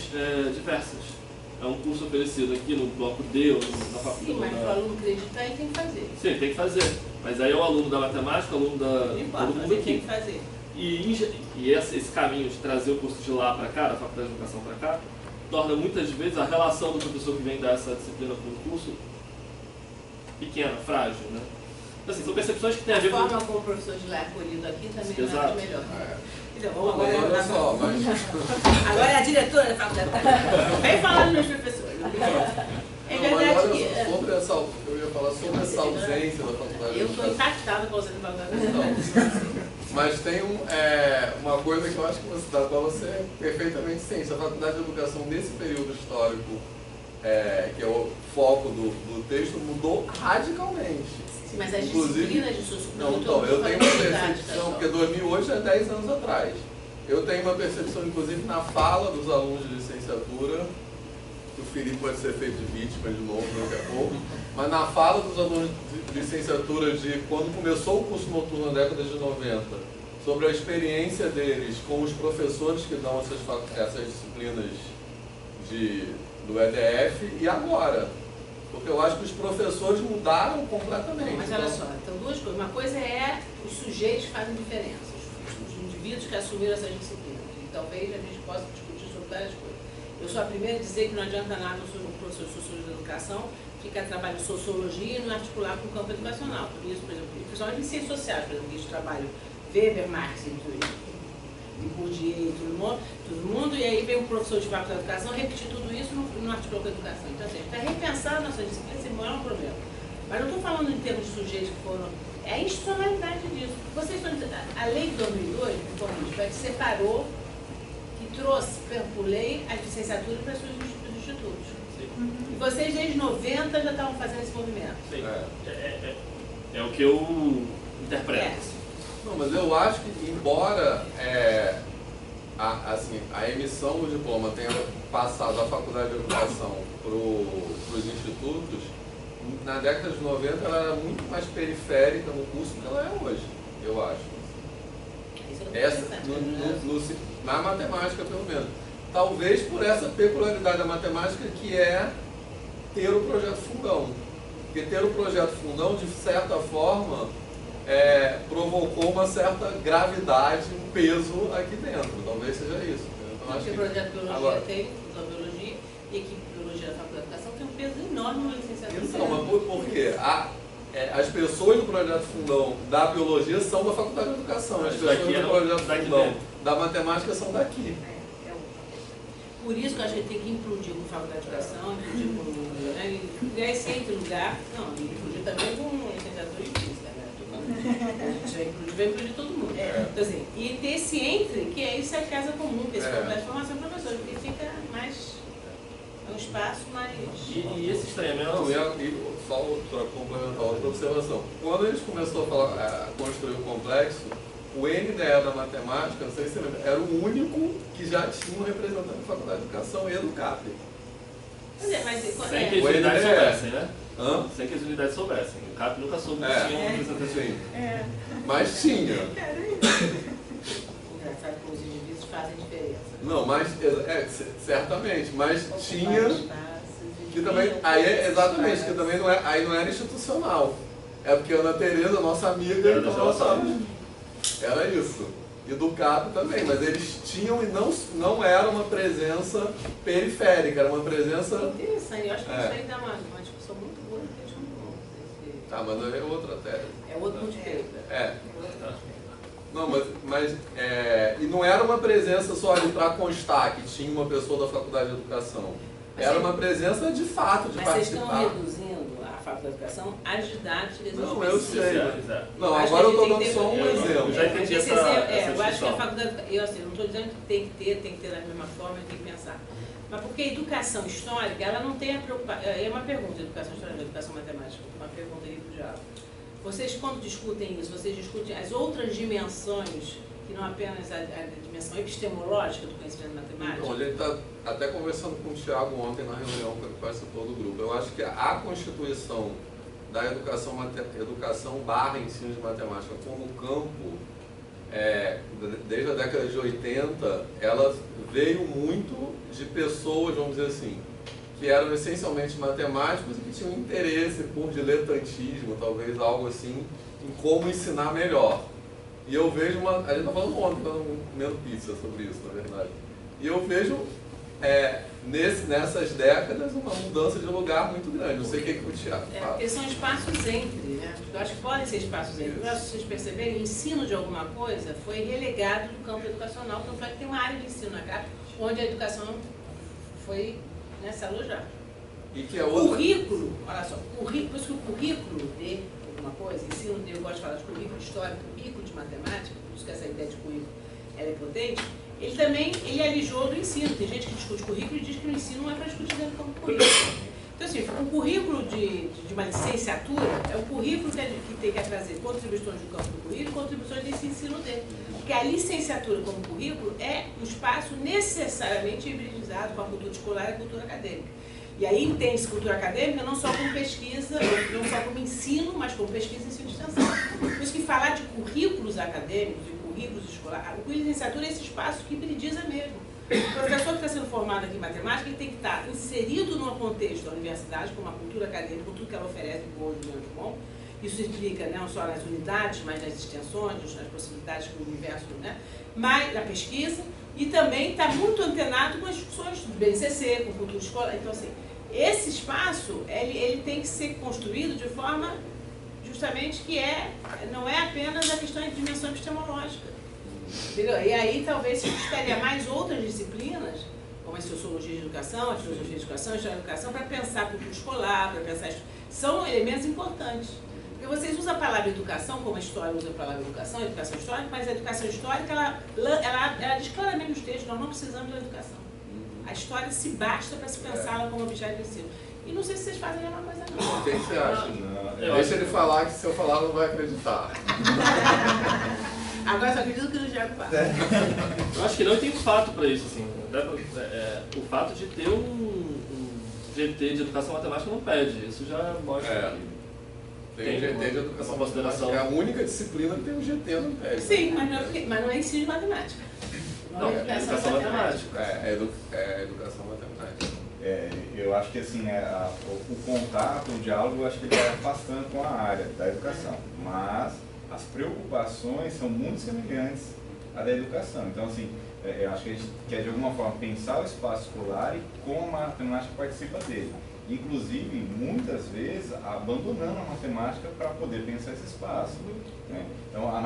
diversas. É um curso oferecido aqui no bloco D ou na faculdade. Sim, mas o aluno acreditar e tem que fazer. Sim, tem que fazer. Mas aí é o aluno da matemática, o aluno da... Não importa, todo mas mundo ele tem aqui. que fazer. E esse caminho de trazer o curso de lá para cá, da faculdade de educação para cá, torna muitas vezes a relação do professor que vem dar essa disciplina com o curso pequena, frágil, né? Então, assim, são percepções que têm a ver A com... forma como o professor de lá é acolhido aqui também não é Exato. muito melhor. Então, Bom, vamos mas agora. olha só, mas Agora é a diretora da faculdade. Vem falar dos meus professores. É Não, mas verdade olha que. só, sobre essa, eu ia falar sobre essa ausência da faculdade de Eu estou educação. impactada com a ausência da faculdade de educação. Não. Mas tem uma coisa que eu acho que da qual você é perfeitamente ciente. A faculdade de educação nesse período histórico, que é o foco do texto, mudou radicalmente. Sim, mas as Inclusive- disciplinas de sociologia. Não, então, eu tenho uma percepção, porque 2008 já é 10 anos atrás. Eu tenho uma percepção, inclusive, na fala dos alunos de licenciatura, que o Felipe pode ser feito de vítima de novo daqui a pouco, mas na fala dos alunos de licenciatura de quando começou o curso noturno na década de 90, sobre a experiência deles com os professores que dão essas disciplinas do EDF e agora. Porque eu acho que os professores mudaram completamente. Mas olha só, então duas coisas. Uma coisa é os sujeitos que fazem diferença, os indivíduos que assumiram essas disciplinas. E talvez a gente possa discutir sobre várias coisas. Eu sou a primeira a dizer que não adianta nada um professor de sociologia da educação ficar trabalhando sociologia e não articular com o campo educacional. Por isso, por exemplo, principalmente em ciências sociais, por exemplo, que eles trabalham Weber, Marx e Bourdieu e todo mundo, e aí vem o professor de faculdade de educação repetir tudo isso no artigo da educação. Então, assim, para repensar nossas disciplinas, isso não é um problema. Mas não estou falando em termos de sujeitos que foram... É a institucionalidade disso. Vocês estão dizendo, a lei de 2002, que separou, que trouxe por lei a licenciatura para os institutos. Sim. E vocês, desde 90, já estavam fazendo esse movimento. Sim. É o que eu interpreto. Não, mas eu acho que, embora a emissão do diploma tenha passado da faculdade de educação para os institutos, na década de 90 ela era muito mais periférica no curso do que ela é hoje, eu acho. Isso eu não Essa, tô pensando, na matemática, pelo menos. Talvez por essa peculiaridade da matemática que é ter o projeto Fundão. Porque ter o projeto Fundão, de certa forma, provocou uma certa gravidade, um peso aqui dentro. Talvez seja isso. Então, acho Porque o que... projeto Biologia Agora, tem, a Biologia, e a equipe de Biologia da Faculdade de Educação tem um peso enorme na licenciatura. então, mas por quê? As pessoas do projeto Fundão da Biologia são da Faculdade de Educação. As Mas pessoas daqui do não, projeto daqui Fundão dentro. da Matemática são daqui. Por isso que a gente tem que implodir com a Faculdade de Educação, implodir com... Né, e criar esse entre lugar. Não, e implodir também com licenciatura em Física, né? A gente vai implodir todo mundo. Então, assim, e ter esse entre, que é isso é a casa comum, que é esse complexo de formação de professores, porque fica mais... É um espaço mais... E esse estranhamento... Não, só para complementar outra observação. Quando a gente começou a construir o complexo, o NDE da matemática, não sei se você lembra, era o único que já tinha um representante da Faculdade de Educação e do CAP. Mas Sem que as O unidades NDE. soubessem, né? Hã? Sem que as unidades soubessem. O CAP nunca soube que É. tinha um representante. Sim. É. Mas tinha. Engraçado que os indivíduos fazem diferença. Não, mas certamente, mas tinha. Espaços, Que também, aí exatamente, que também não, aí não era institucional. É porque a Ana Tereza, nossa amiga, Era então da ela José. sabe. Era isso. E do CAP também, mas eles tinham e não era uma presença periférica, era uma presença. Interessante, eu acho que É. isso aí dá uma discussão muito boa que a gente não esse- Tá, mas aí é outra tese. É outro ponto de vista. É. Não, mas e não era uma presença só ali para constar que tinha uma pessoa da Faculdade de Educação. Era uma presença de fato, de Mas vocês estão participar. reduzindo a Faculdade de Educação às didáticas Não, eu sei. Exato. Não, Acho agora eu que a estou gente tem dando só um que ter- exemplo. Eu já entendi Esse essa exemplo, essa eu acho que a discussão. faculdade, eu assim, não estou dizendo que tem que ter da mesma forma, tem que pensar. Mas porque a educação histórica, ela não tem a preocupação. É uma pergunta, educação histórica, educação matemática, uma pergunta aí para o diálogo. Vocês, quando discutem isso, vocês discutem as outras dimensões, que não apenas a dimensão epistemológica do conhecimento matemático? Então, a gente está até conversando com o Thiago ontem na reunião que ele participou do grupo. Eu acho que a constituição da educação barra ensino de matemática como campo, desde a década de 80, ela veio muito de pessoas, vamos dizer assim, que eram essencialmente matemáticos e que tinham interesse por diletantismo, talvez algo assim, em como ensinar melhor. E eu vejo a gente está falando ontem, comendo pizza sobre isso, na verdade. E eu vejo nessas décadas uma mudança de lugar muito grande. Não sei o que o Thiago fala. Porque são espaços entre, né? Eu acho que podem ser espaços entre. Para vocês perceberem, o ensino de alguma coisa foi relegado do campo educacional, tanto é que tem uma área de ensino na CAP, onde a educação foi nessa alojada. E que é outra... Currículo, olha só, por isso que o currículo de alguma coisa, ensino de, eu gosto de falar de currículo histórico, currículo de matemática, por isso que essa ideia de currículo ela é potente, ele também alijou do ensino. Tem gente que discute currículo e diz que o ensino não é para discutir dentro do campo do currículo. Então, assim, o currículo de uma licenciatura é um currículo que tem que trazer contribuições do campo do currículo e contribuições desse ensino dele. Porque a licenciatura como currículo é um espaço necessariamente hibridizado com a cultura escolar e a cultura acadêmica. E aí entende-se cultura acadêmica não só como pesquisa, não só como ensino, mas como pesquisa e ensino de extensão. Por isso que falar de currículos acadêmicos e currículos escolares, o currículo de licenciatura é esse espaço que hibridiza mesmo. O professor que está sendo formado aqui em matemática, ele tem que estar inserido no contexto da universidade, com uma cultura acadêmica, com tudo que ela oferece de bom e de muito bom. Isso implica não só nas unidades, mas nas extensões, nas possibilidades que o universo, né? Mas na pesquisa, e também está muito antenado com as discussões do BNCC, com cultura escolar. Então, assim, esse espaço, ele tem que ser construído de forma justamente que não é apenas a questão de dimensão epistemológica. Entendeu? E aí talvez se buscaria mais outras disciplinas, como a sociologia de educação, a filosofia de educação, a história da educação, para pensar cultura escolar, para pensar... São elementos importantes. Porque vocês usam a palavra educação, como a história usa a palavra educação histórica, mas a educação histórica, ela diz claramente nos textos, nós não precisamos da educação. A história se basta para se pensá-la como objeto de ensino. E não sei se vocês fazem a mesma coisa, não. O que você acha? Eu Deixa acho ele falar, que se eu falar não vai acreditar. Agora só acredito que o Diego fala. Eu acho que não, e tem um fato para isso, assim. O fato de ter um GT de educação matemática não pede. Isso já mostra que Tem GT de educação uma consideração. matemática. É a única disciplina que tem um GT no PED. Sim, mas não é ensino de matemática. Não, é educação matemática. É educação matemática. Eu acho que assim, o contato, o diálogo, eu acho que ele vai afastando com a área da educação, mas as preocupações são muito semelhantes à da educação. Então, assim, eu acho que a gente quer de alguma forma pensar o espaço escolar e como a matemática participa dele. Inclusive, muitas vezes, abandonando a matemática para poder pensar esse espaço. Né? Então, as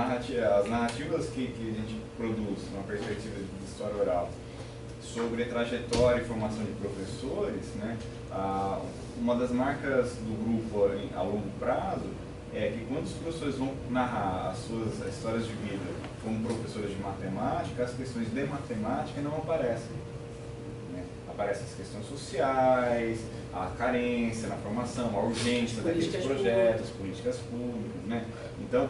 narrativas que a gente produz, numa perspectiva de história oral, sobre a trajetória e formação de professores, né? Uma das marcas do grupo a longo prazo é que quando os professores vão narrar as suas histórias de vida como professores de matemática, as questões de matemática não aparecem. Né? A aparecem as questões sociais, a carência na formação, a urgência daqueles projetos, políticas públicas, né? Então,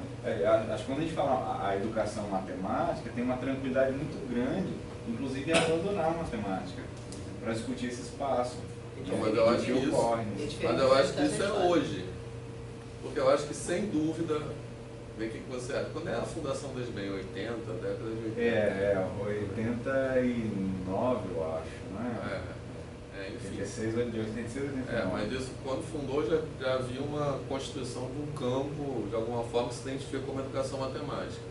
acho que quando a gente fala a educação matemática, tem uma tranquilidade muito grande, inclusive em abandonar a matemática, para discutir esse espaço. Não, mas eu acho que isso é hoje. Porque eu acho que, sem dúvida, vê o que você acha. Quando é a fundação do SBEM? 80, década de 80? 89, eu acho, né? Enfim. 86, de 86 a 89. Mas isso, quando fundou, já havia uma constituição de um campo, de alguma forma, que se identifica como educação matemática.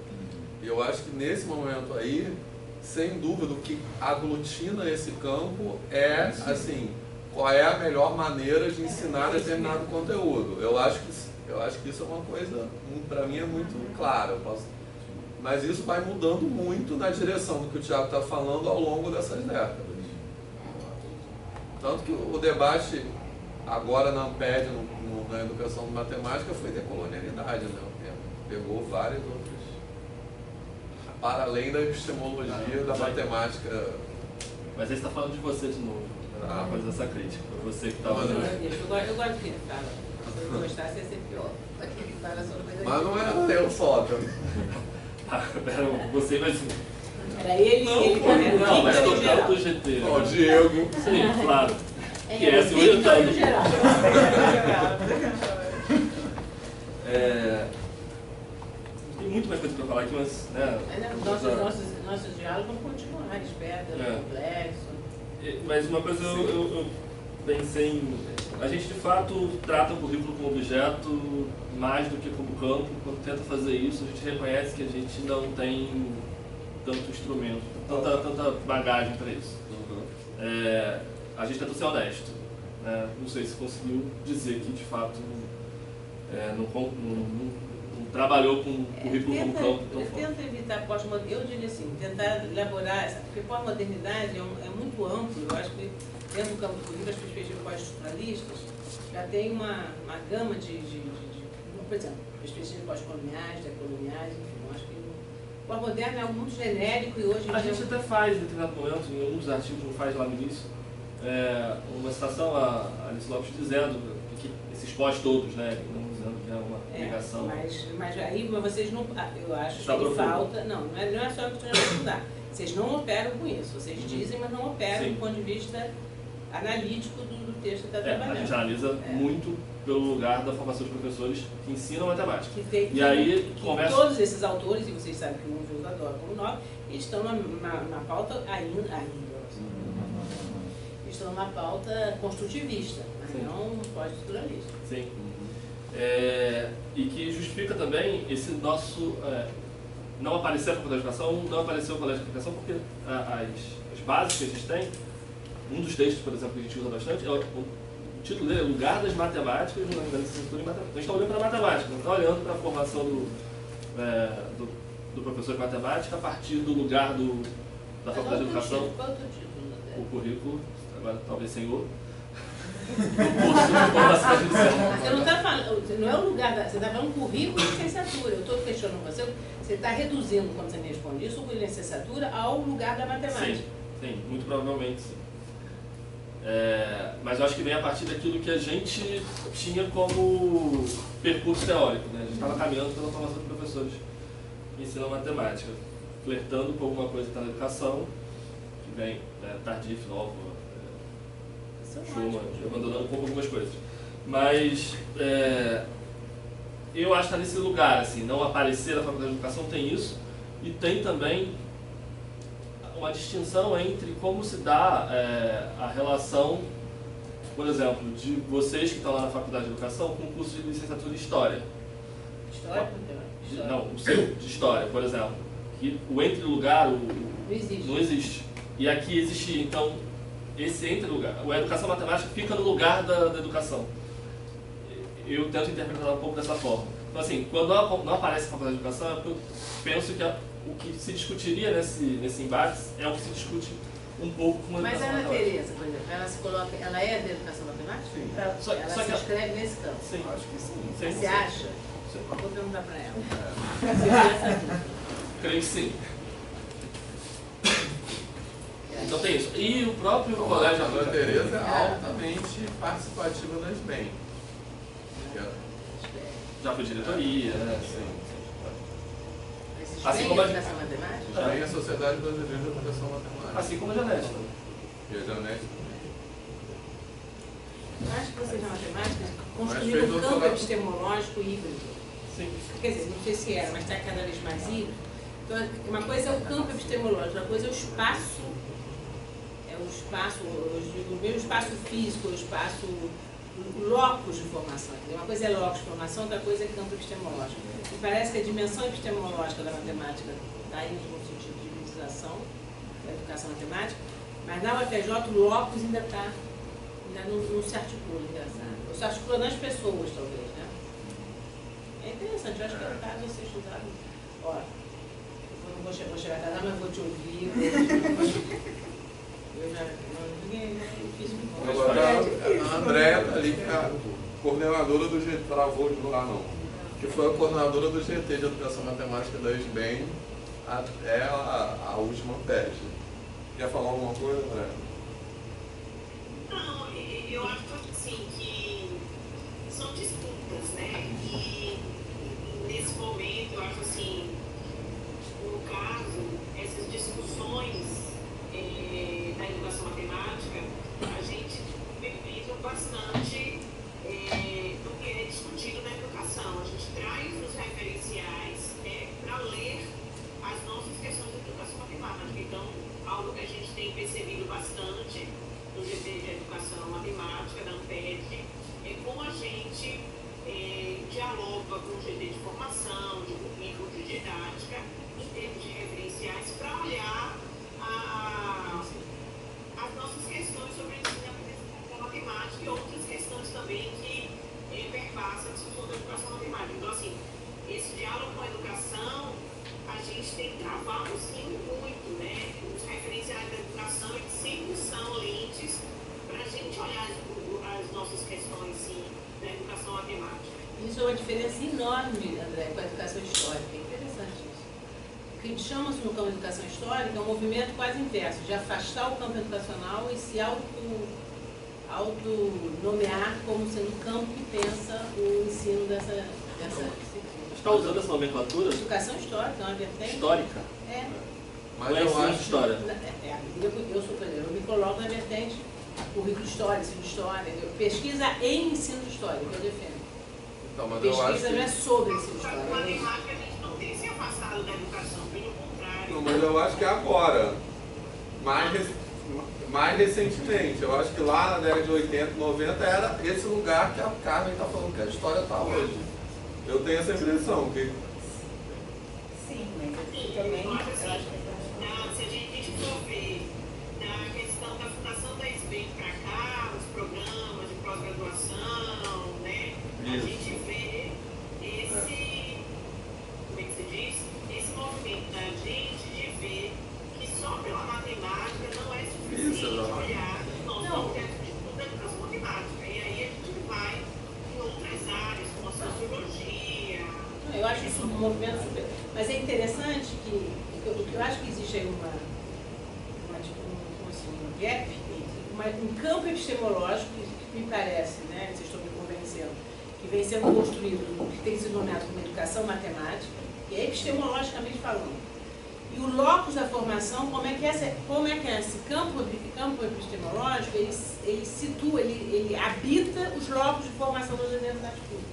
E eu acho que, nesse momento aí, sem dúvida, o que aglutina esse campo é, assim, qual é a melhor maneira de ensinar determinado conteúdo. Eu acho que isso é uma coisa, para mim, é muito clara. Mas isso vai mudando muito na direção do que o Thiago está falando ao longo dessas décadas. Tanto que o debate agora na Amped, na educação de matemática, foi decolonialidade, né? Pegou várias outras, para além da epistemologia da matemática. Mas aí você está falando de você de novo, para fazer essa crítica. Você que estava... Eu gosto que ele fala. Se eu não gostasse, ia ser pior. Aquele que fala sobre coisa. Mas não era eu só também. Era você, mas... Era ele e ele também. Não, mas total do GT. Ó, o Diego. Sim, claro. Que é assim, eu estou no geral. Tem muito mais coisa para falar aqui, mas... Né, nossos diálogos vão continuar, espero, complexo. Mas uma coisa eu pensei em... A gente, de fato, trata o currículo como objeto mais do que como campo. Quando tenta fazer isso, a gente reconhece que a gente não tem tanto instrumento, tanta bagagem para isso. A gente tenta ser honesto. Né? Não sei se conseguiu dizer que, de fato, não trabalhou com o currículo como campo tão forte. Tenta evitar pós-modernidade, eu diria assim, tentar elaborar essa, porque pós-modernidade é muito amplo. Eu acho que dentro do campo do currículo, as perspectivas pós-estruturalistas já tem uma gama por exemplo, perspectivas pós-coloniais, decoloniais, enfim, eu acho que o pós-moderno é algo muito genérico e hoje... A gente até faz, em determinado momento, em alguns artigos, não faz lá no início, uma citação a Alice Lopes dizendo que esses pós todos, né, não dizendo que é uma negação. Mas aí vocês não... Eu acho que falta... Não é só que eu estou estudar. Vocês não operam com isso. Vocês dizem, mas não operam do ponto de vista analítico do texto que está trabalhando. A gente analisa muito pelo lugar da formação dos professores que ensinam matemática. E aí, todos esses autores, e vocês sabem que um dos adora como nós, estão na pauta ainda estão numa pauta construtivista, mas não pós-estruturalista. Sim. E que justifica também esse nosso não aparecer a faculdade de educação, não aparecer o colégio de aplicação, porque as bases que a gente tem, um dos textos, por exemplo, que a gente usa bastante, o título dele é Lugar das Matemáticas na Licenciatura em Matemática. A gente está olhando para a matemática, não está olhando para a formação do professor de matemática a partir do lugar da faculdade de educação. Qual é o teu título? O currículo, agora talvez senhor. O curso de formação inicial. Você não está falando, não é o lugar você está falando currículo e licenciatura. Eu estou questionando você está reduzindo, quando você me responde isso, o licenciatura ao lugar da matemática. Sim, muito provavelmente sim. Mas eu acho que vem a partir daquilo que a gente tinha como percurso teórico, né? A gente estava caminhando pela formação de professores que ensinam matemática, flertando com alguma coisa que está na educação, que vem Tardif, Nova, Schumann, abandonando um pouco algumas coisas. Mas eu acho que está nesse lugar, assim, não aparecer na faculdade de educação tem isso, e tem também uma distinção entre como se dá a relação, por exemplo, de vocês que estão lá na faculdade de educação com o curso de licenciatura em História. História? Não, o seu, de História, por exemplo. Que o entre-lugar não existe. E aqui existe, então, esse entre-lugar. A educação matemática fica no lugar da educação. Eu tento interpretar um pouco dessa forma. Então, assim, quando não aparece a faculdade de educação, eu penso que o que se discutiria nesse embate é o que se discute um pouco com a educação matemática. Mas a Ana matemática. Tereza, por exemplo, ela se coloca, ela é da educação matemática? Sim. Ela Só se que inscreve nesse campo? Sim. Acho que sim. Você acha? Sim. Vou perguntar para ela. Você já sabe. Creio que sim. Então tem isso. E o próprio colégio... A Dona Tereza é altamente participativa das BEM. Já foi diretoria, né? Sim. Assim como a educação matemática? Também a Sociedade Brasileira de Educação Matemática. Assim como a Janete. E a Janete Eu acho que vocês na matemática construíram um campo epistemológico híbrido. Sim. Quer dizer, não sei se era, mas está cada vez mais híbrido. Então, uma coisa é o campo epistemológico, outra coisa é o espaço. É o espaço, eu digo, o meu espaço físico, o espaço locus de formação. Uma coisa é locus de formação, outra coisa é campo epistemológico. E parece que a dimensão epistemológica da matemática está aí no sentido de habilitação da educação matemática, mas na UFRJ o locus ainda está, ainda não se articula, engraçado. Ou se articula nas pessoas, talvez, né? É interessante, eu acho que é um caso a ser estudado. Ó, eu não vou chegar até lá, mas vou te ouvir. Eu já não fiz muito. Agora, a Andréia está ali, que é a coordenadora do GT, travou de lá não, que foi a coordenadora do GT de Educação Matemática da SBEM até a última PET. Quer falar alguma coisa, Andréia? Não, eu acho assim que são disputas, né? E nesse momento, eu acho assim, no caso, essas discussões da educação matemática, a gente permite bastante do que é discutido na educação. A gente traz os referenciais para ler as nossas questões de educação matemática. Então, algo que a gente tem percebido bastante no GT de Educação Matemática, da ANPED, é como a gente dialoga com o GT de formação, de currículo, de didática, em termos de referenciais, para olhar as nossas questões sobre o ensino da matemática e outras questões também que perpassam a discussão da educação matemática. Então, assim, esse diálogo com a educação, a gente tem travado, sim, muito, né? Os referenciais da educação, eles sempre são lentes para a gente olhar as nossas questões, sim, da educação matemática. Isso é uma diferença enorme, André, com a educação histórica. É interessante isso. O que chama-se no campo de educação histórica é um movimento quase inverso, de afastar o campo educacional e se auto-nomear como sendo o campo que pensa o ensino dessa disciplina. Está usando essa nomenclatura? Educação histórica é uma vertente. Histórica? É. Mas Não é eu ensino acho de história. Eu sou, por exemplo, eu me coloco na vertente currículo de história, ensino de história, pesquisa em ensino de história, que eu defendo. Então, mas eu acho Pesquisa não é que... sobre ensino de Só que história. com a matemática a gente não tem se afastado da educação, pelo contrário. Não, mas eu acho que agora, mais recentemente, eu acho que lá na década de 80, 90 era esse lugar que a Carmen está falando que a história está hoje. Eu tenho essa impressão que... Sim, mas Sim, também eu acho eu assim, acho que se a gente for ver na questão da fundação da SBEM para cá, os programas de pós-graduação, né? A gente vê esse, como é que se diz? Esse movimento da gente de ver que só pela matemática não é suficiente olhar nós não temos disputa da educação matemática. E aí a gente vai em outras áreas, como a sociologia. Eu acho isso um movimento super. Mas é interessante que eu acho que existe aí um gap, um campo epistemológico que me parece, né, vocês estão me convencendo, que vem sendo construído, que tem sido nomeado como educação matemática, e é epistemologicamente falando. E o locus da formação, como é que esse campo epistemológico, ele situa, ele habita os locus de formação das universidades públicas.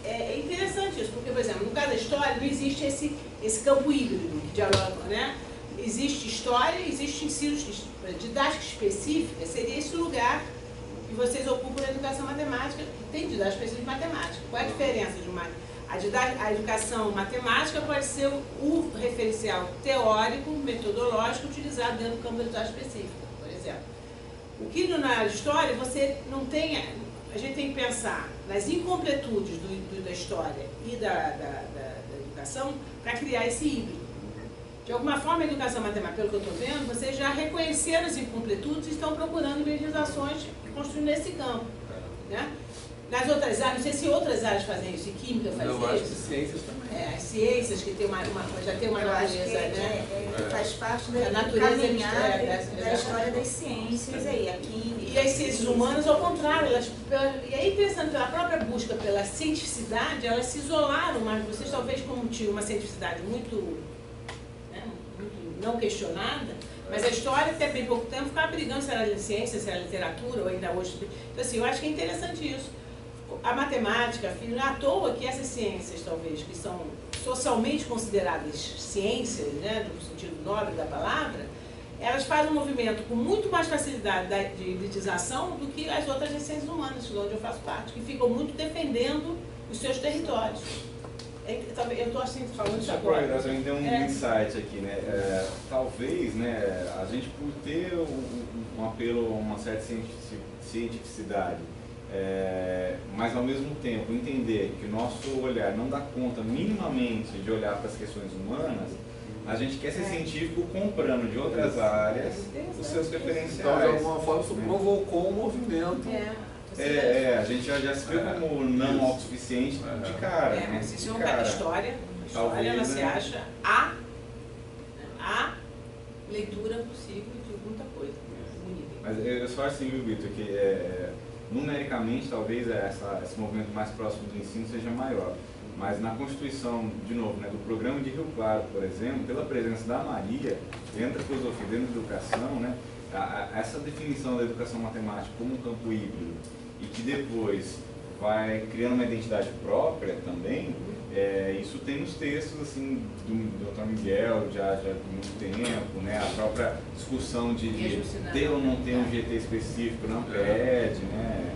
É interessante isso, porque, por exemplo, no caso da história, não existe esse campo híbrido que dialoga, né? Existe história, existe ensino, didática específica, seria esse lugar que vocês ocupam na educação matemática, que tem didática específica de matemática. Qual é a diferença de uma... A educação matemática pode ser o referencial teórico, metodológico, utilizado dentro do campo da didática específica, por exemplo. O que na história, você não tem... A gente tem que pensar nas incompletudes da história e da educação para criar esse híbrido. De alguma forma, a educação matemática, pelo que eu estou vendo, vocês já reconheceram as incompletudes e estão procurando legislações construindo esse campo. Né? Nas outras áreas, não sei se outras áreas fazem isso, e química faz Eu acho que isso. ciências também. As ciências que tem já tem uma Eu acho que natureza, né? faz parte A da natureza caminhada da da história das ciências aí, a química. E as ciências humanas, ao contrário, e aí pensando pela própria busca pela cientificidade, elas se isolaram, mas vocês talvez como tinham uma cientificidade muito, né, muito não questionada, mas a história até bem pouco tempo ficava brigando se era ciência, se era literatura, ou ainda hoje. Então assim, eu acho que é interessante isso. A matemática, a física, não é à toa que essas ciências, talvez, que são socialmente consideradas ciências, né, no sentido nobre da palavra, elas fazem um movimento com muito mais facilidade de elitização do que as outras ciências humanas, de onde eu faço parte, que ficam muito defendendo os seus territórios. Eu estou assim falando isso agora. A gente tem um insight aqui, né? Talvez, né, a gente por ter um apelo a uma certa cientificidade, mas ao mesmo tempo entender que o nosso olhar não dá conta minimamente de olhar para as questões humanas, a gente quer ser científico comprando de outras áreas os seus referenciais. Então, de alguma forma, isso provocou um movimento. A gente já se vê como não autossuficiente de cara. Mas se isso é uma história, ela se acha a leitura possível de muita coisa. Mas eu só acho assim, viu, Vitor, que numericamente talvez esse movimento mais próximo do ensino seja maior. Mas na Constituição, de novo, né, do programa de Rio Claro, por exemplo, pela presença da Maria, dentro da filosofia, dentro da educação, né, essa definição da educação matemática como um campo híbrido e que depois vai criando uma identidade própria também, isso tem nos textos assim, do Dr. Miguel já de muito tempo, né, a própria discussão de ter ou não ter um GT específico na PED, né?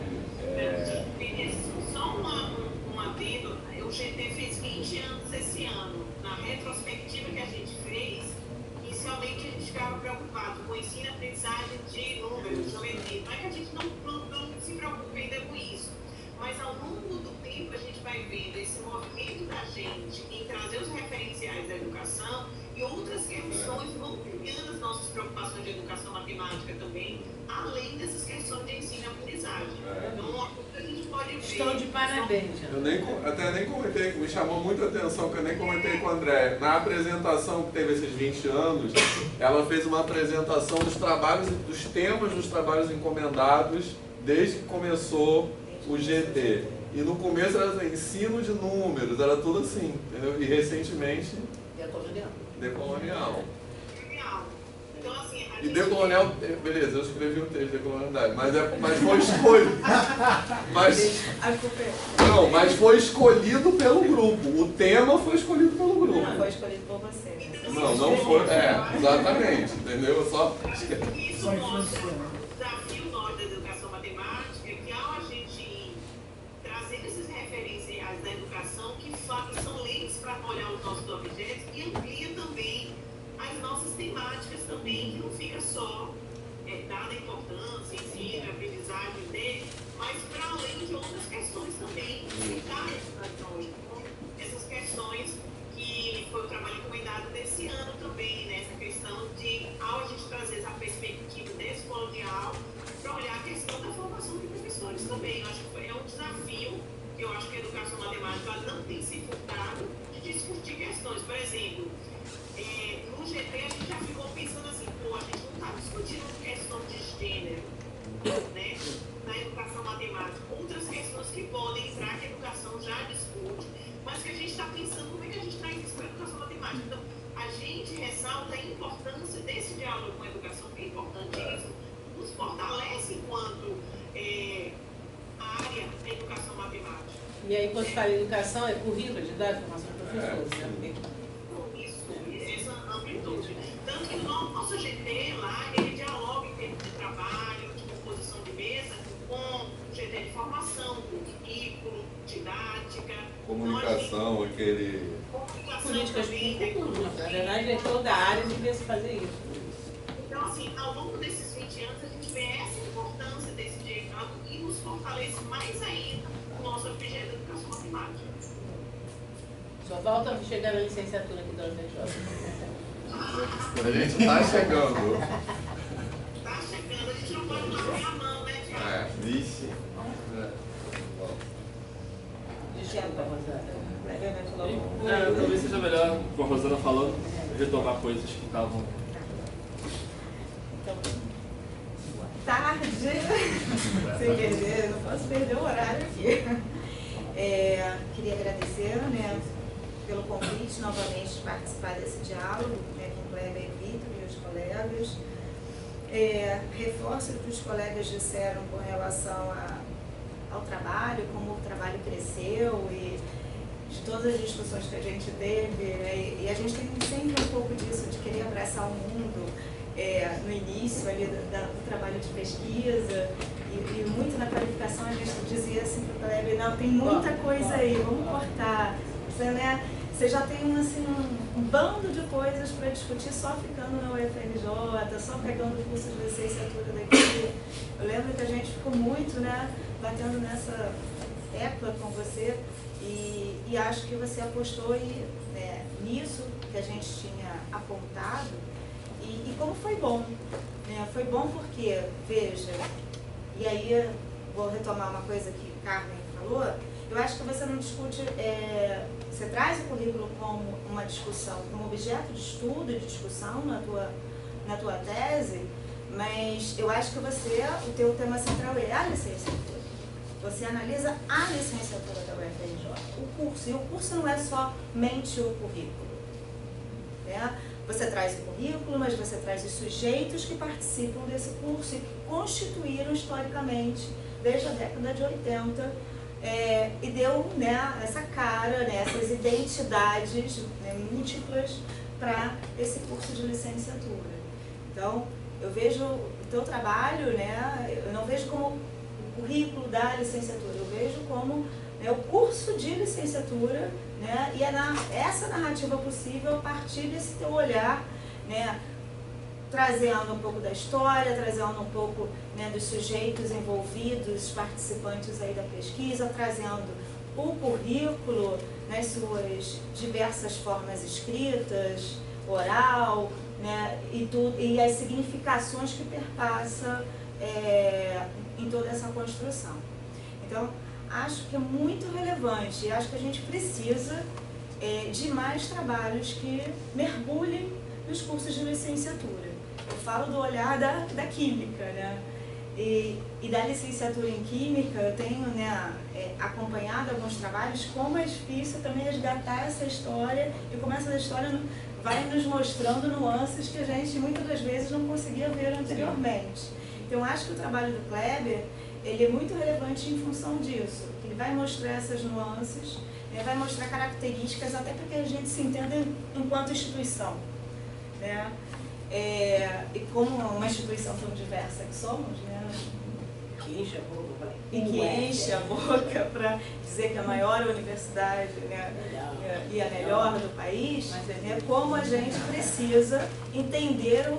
Só um adendo, o GT fez 20 anos esse ano. Na retrospectiva que a gente fez, inicialmente a gente ficava preocupado com o ensino e aprendizagem de números, geometria. Não é que a gente não se preocupe ainda com isso, mas ao longo do tempo a gente vai vendo esse movimento da gente em trazer os referenciais da educação e outras questões vão criando as nossas preocupações de educação matemática também, além dessas questões de ensino e aprendizagem. Então, uma coisa que a gente pode ver... Estão de parabéns. Eu até nem comentei, me chamou muita atenção, que eu nem comentei com o André. Na apresentação que teve esses 20 anos, ela fez uma apresentação dos trabalhos, dos temas dos trabalhos encomendados desde que começou o GT. E no começo era ensino de números, era tudo assim, entendeu? E recentemente... Decolonial. Então, assim, E decolonial, beleza, eu escrevi um texto de decolonialidade, mas foi escolhido. Mas foi escolhido pelo grupo. O tema foi escolhido pelo grupo. Não, foi escolhido por você. Não foi. Exatamente, entendeu? Só. Isso mostra o desafio nós da educação matemática, que ao a gente trazer esses referenciais da educação, que são lentes para olhar os nossos objetos e amplia também as nossas temáticas também, que não fica só dada a importância, ensino, aprendizagem dele, mas para além de outras questões também, essas questões que foi o trabalho encomendado desse ano também, né? Essa questão de, ao a gente trazer essa perspectiva descolonial, para olhar a questão da formação de professores também. Eu acho que é um desafio que eu acho que a educação matemática não tem se furtado de discutir questões. Por exemplo, no GT a gente já ficou pensando assim, a gente não está discutindo questão de gênero, né, na educação matemática. Outras questões que podem entrar, que a educação já discute, mas que a gente está pensando como é que a gente traz isso para a educação matemática. Então, a gente ressalta a importância desse diálogo com a educação, que é importantíssimo, nos fortalece enquanto área da educação matemática. E aí, quando fala em educação, é currículo de dar formação de professores, né? Essa amplitude. Tanto que no nosso GT lá, ele dialoga em termos de trabalho, de composição de mesa, com o GT de formação, com currículo, didática. Comunicação, aquele... Políticas públicas, na verdade, é toda a área devia se fazer isso. Então, assim, ao longo desses 20 anos, a gente vê essa importância desse diálogo e nos fortalece mais ainda o nosso objeto de educação matemática. Só falta chegar na licenciatura aqui da UFRJ. A gente está chegando. Tá chegando, a gente não pode largar a mão, né, Tiago? Vixe. Desculpa, Rosana. Talvez seja melhor, com a Rosana falando, retomar coisas que estavam... Então, boa tarde. Sem perder, não posso perder o horário aqui. Queria agradecer, né, pelo convite novamente de participar desse diálogo, né, com o Kleber e o Vitor e os colegas. Reforço o que os colegas disseram com relação ao trabalho, como o trabalho cresceu e de todas as discussões que a gente teve, né, e a gente tem sempre um pouco disso, de querer abraçar o mundo no início ali do trabalho de pesquisa e muito na qualificação a gente dizia assim para o Kleber, não, tem muita coisa aí, vamos cortar. Você já tem um bando de coisas para discutir só ficando na UFRJ, só pegando o curso de licenciatura daqui. Eu lembro que a gente ficou muito, né, batendo nessa tecla com você e acho que você apostou nisso que a gente tinha apontado e como foi bom. Né? Foi bom porque, veja, e aí vou retomar uma coisa que Carmen falou, eu acho que você não discute, você traz o currículo como uma discussão, como objeto de estudo e de discussão na tua tese, mas eu acho que o teu tema central é a licenciatura. Você analisa a licenciatura da UFRJ, o curso, e o curso não é somente o currículo. Né? Você traz o currículo, mas você traz os sujeitos que participam desse curso e que constituíram historicamente, desde a década de 80, e deu, né, essa cara, né, essas identidades, né, múltiplas para esse curso de licenciatura. Então, eu vejo o teu trabalho, né, eu não vejo como o currículo da licenciatura, eu vejo como, né, o curso de licenciatura, né, e essa narrativa possível a partir desse teu olhar, né, trazendo um pouco da história, trazendo um pouco, né, dos sujeitos envolvidos, participantes aí da pesquisa, trazendo o currículo nas suas diversas formas escritas, oral, né, e as significações que perpassa em toda essa construção. Então, acho que é muito relevante, acho que a gente precisa de mais trabalhos que mergulhem nos cursos de licenciatura. Eu falo do olhar da química, né? E da licenciatura em química, eu tenho, né, acompanhado alguns trabalhos, como é difícil também resgatar essa história e como essa história vai nos mostrando nuances que a gente muitas das vezes não conseguia ver anteriormente. Então, acho que o trabalho do Kleber, ele é muito relevante em função disso. Ele vai mostrar essas nuances, vai mostrar características até para que a gente se entenda enquanto instituição. Né? E como uma instituição tão diversa que somos, né? Que enche a boca. E que enche a boca para dizer que é a maior universidade, né, e a melhor do país, né, como a gente precisa entender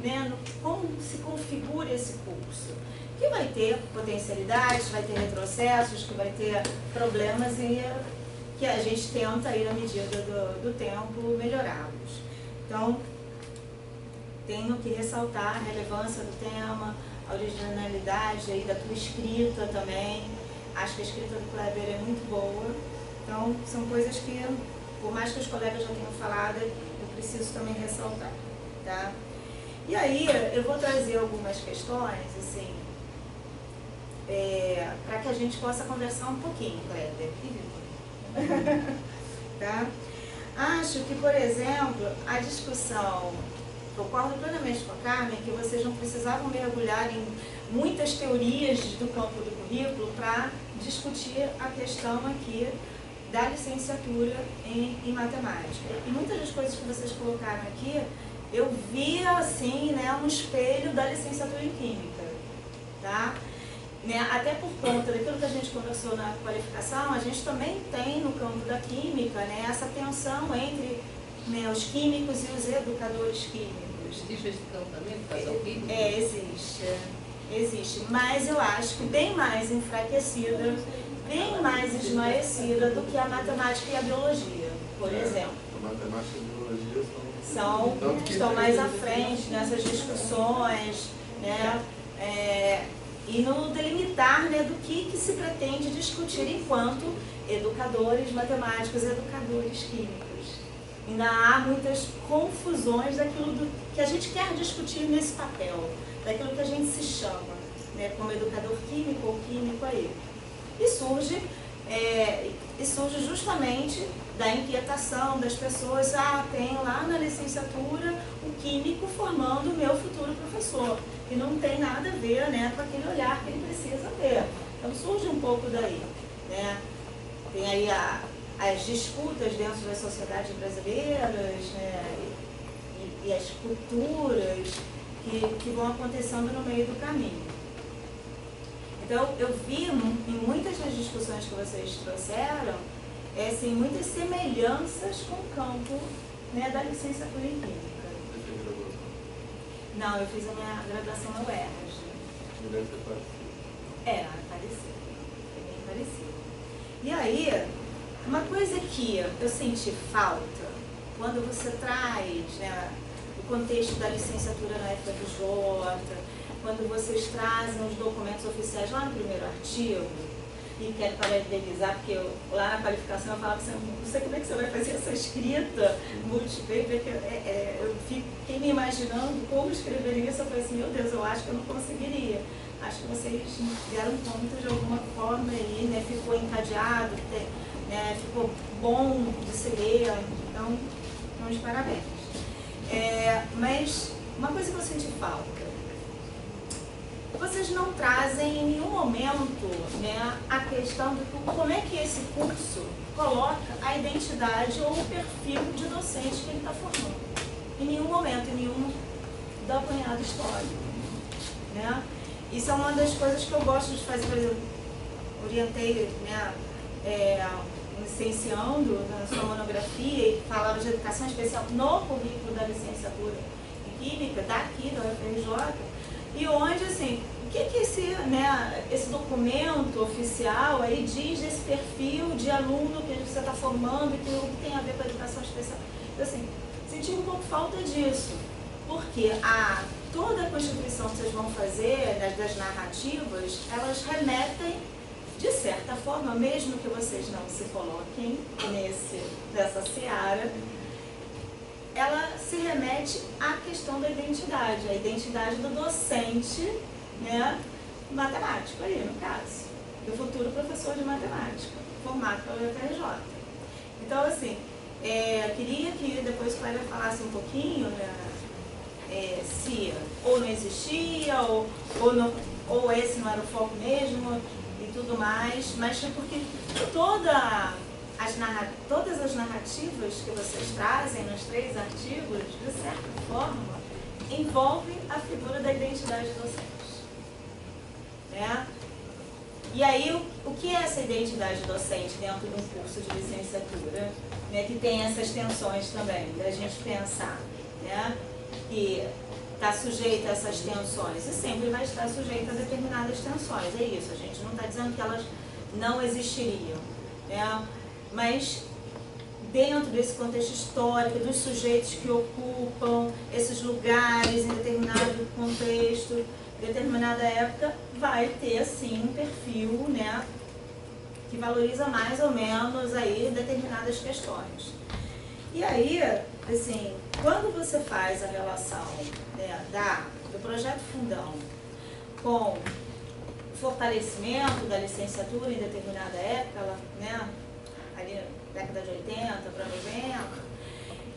né, como se configura esse curso. Que vai ter potencialidades, vai ter retrocessos, que vai ter problemas e que a gente tenta aí, na medida do tempo, melhorá-los. Então, tenho que ressaltar a relevância do tema, a originalidade aí da tua escrita também. Acho que a escrita do Kleber é muito boa. Então, são coisas que, por mais que os colegas já tenham falado, eu preciso também ressaltar. Tá? E aí, eu vou trazer algumas questões, assim, para que a gente possa conversar um pouquinho, Kleber. Tá? Acho que, por exemplo, a discussão, concordo plenamente com a Carmen, que vocês não precisavam mergulhar em muitas teorias do campo do currículo para discutir a questão aqui da licenciatura em matemática. E muitas das coisas que vocês colocaram aqui, eu via assim, né, um espelho da licenciatura em química, tá? Né, até por conta daquilo que a gente conversou na qualificação, a gente também tem no campo da química, né, essa tensão entre, né, os químicos e os educadores químicos. Existe esse campo também, educação química? Existe, mas eu acho que bem mais enfraquecida, bem mais esmaecida do que a matemática e a biologia, por exemplo. A matemática e a biologia estão mais à frente nessas discussões, né? e no delimitar, né, do que se pretende discutir enquanto educadores matemáticos e educadores químicos. Ainda há muitas confusões daquilo que a gente quer discutir nesse papel, daquilo que a gente se chama, né, como educador químico ou químico aí. E surge justamente da inquietação das pessoas, tem lá na licenciatura o químico formando o meu futuro professor, e não tem nada a ver, né, com aquele olhar que ele precisa ter. Então surge um pouco daí, né? Tem aí as disputas dentro das sociedades brasileiras, né, e as culturas que vão acontecendo no meio do caminho. Então, eu vi em muitas das discussões que vocês trouxeram, assim, muitas semelhanças com o campo, né, da licenciatura em Química. Você fez graduação? Não, eu fiz a minha graduação na UERJ. Deve ser parecido. Parecido. É bem parecido. E aí, uma coisa que eu senti falta, quando você traz, né, o contexto da licenciatura na FFJ, quando vocês trazem os documentos oficiais lá no primeiro artigo, e querem parabenizar, porque lá na qualificação eu falava que não sei como é que você vai fazer essa escrita multipaper, que eu fiquei me imaginando como escrever isso, eu falei assim, meu Deus, eu acho que eu não conseguiria. Acho que vocês deram conta de alguma forma aí, né, ficou encadeado, né, ficou bom de se ler, então, de parabéns. Mas uma coisa que eu senti falta, vocês não trazem em nenhum momento, né, a questão de como é que esse curso coloca a identidade ou o perfil de docente que ele está formando. Em nenhum momento, em nenhum do apanhado histórico, né? Isso é uma das coisas que eu gosto de fazer. Por exemplo, orientei, né, licenciando na sua monografia e falava de educação especial no currículo da licenciatura em Química, daqui da UFRJ, e onde, assim, o que esse documento oficial aí diz desse perfil de aluno que você está formando e que tem a ver com a educação especial. Então, assim, senti um pouco falta disso, porque toda a constituição que vocês vão fazer, das narrativas, elas remetem, de certa forma, mesmo que vocês não se coloquem nessa seara, ela se remete à questão da identidade, a identidade do docente, né, matemático aí, no caso, do futuro professor de matemática, formado pela UFRJ. Então, assim, eu queria que depois o Cléber falasse um pouquinho, né, se ou não existia, ou esse não era o foco mesmo, e tudo mais, mas porque todas as narrativas que vocês trazem nos 3 artigos, de certa forma, envolvem a figura da identidade docente, né? E aí, o que é essa identidade docente dentro de um curso de licenciatura, né, que tem essas tensões também, da gente pensar, né, que está sujeita a essas tensões e sempre vai estar sujeita a determinadas tensões. É isso, a gente não está dizendo que elas não existiriam, né? Mas dentro desse contexto histórico, dos sujeitos que ocupam esses lugares em determinado contexto, determinada época, vai ter sim um perfil, né, que valoriza mais ou menos aí determinadas questões. E aí, assim, quando você faz a relação, né, do projeto Fundão com o fortalecimento da licenciatura em determinada época, né, ali na década de 80 para 90,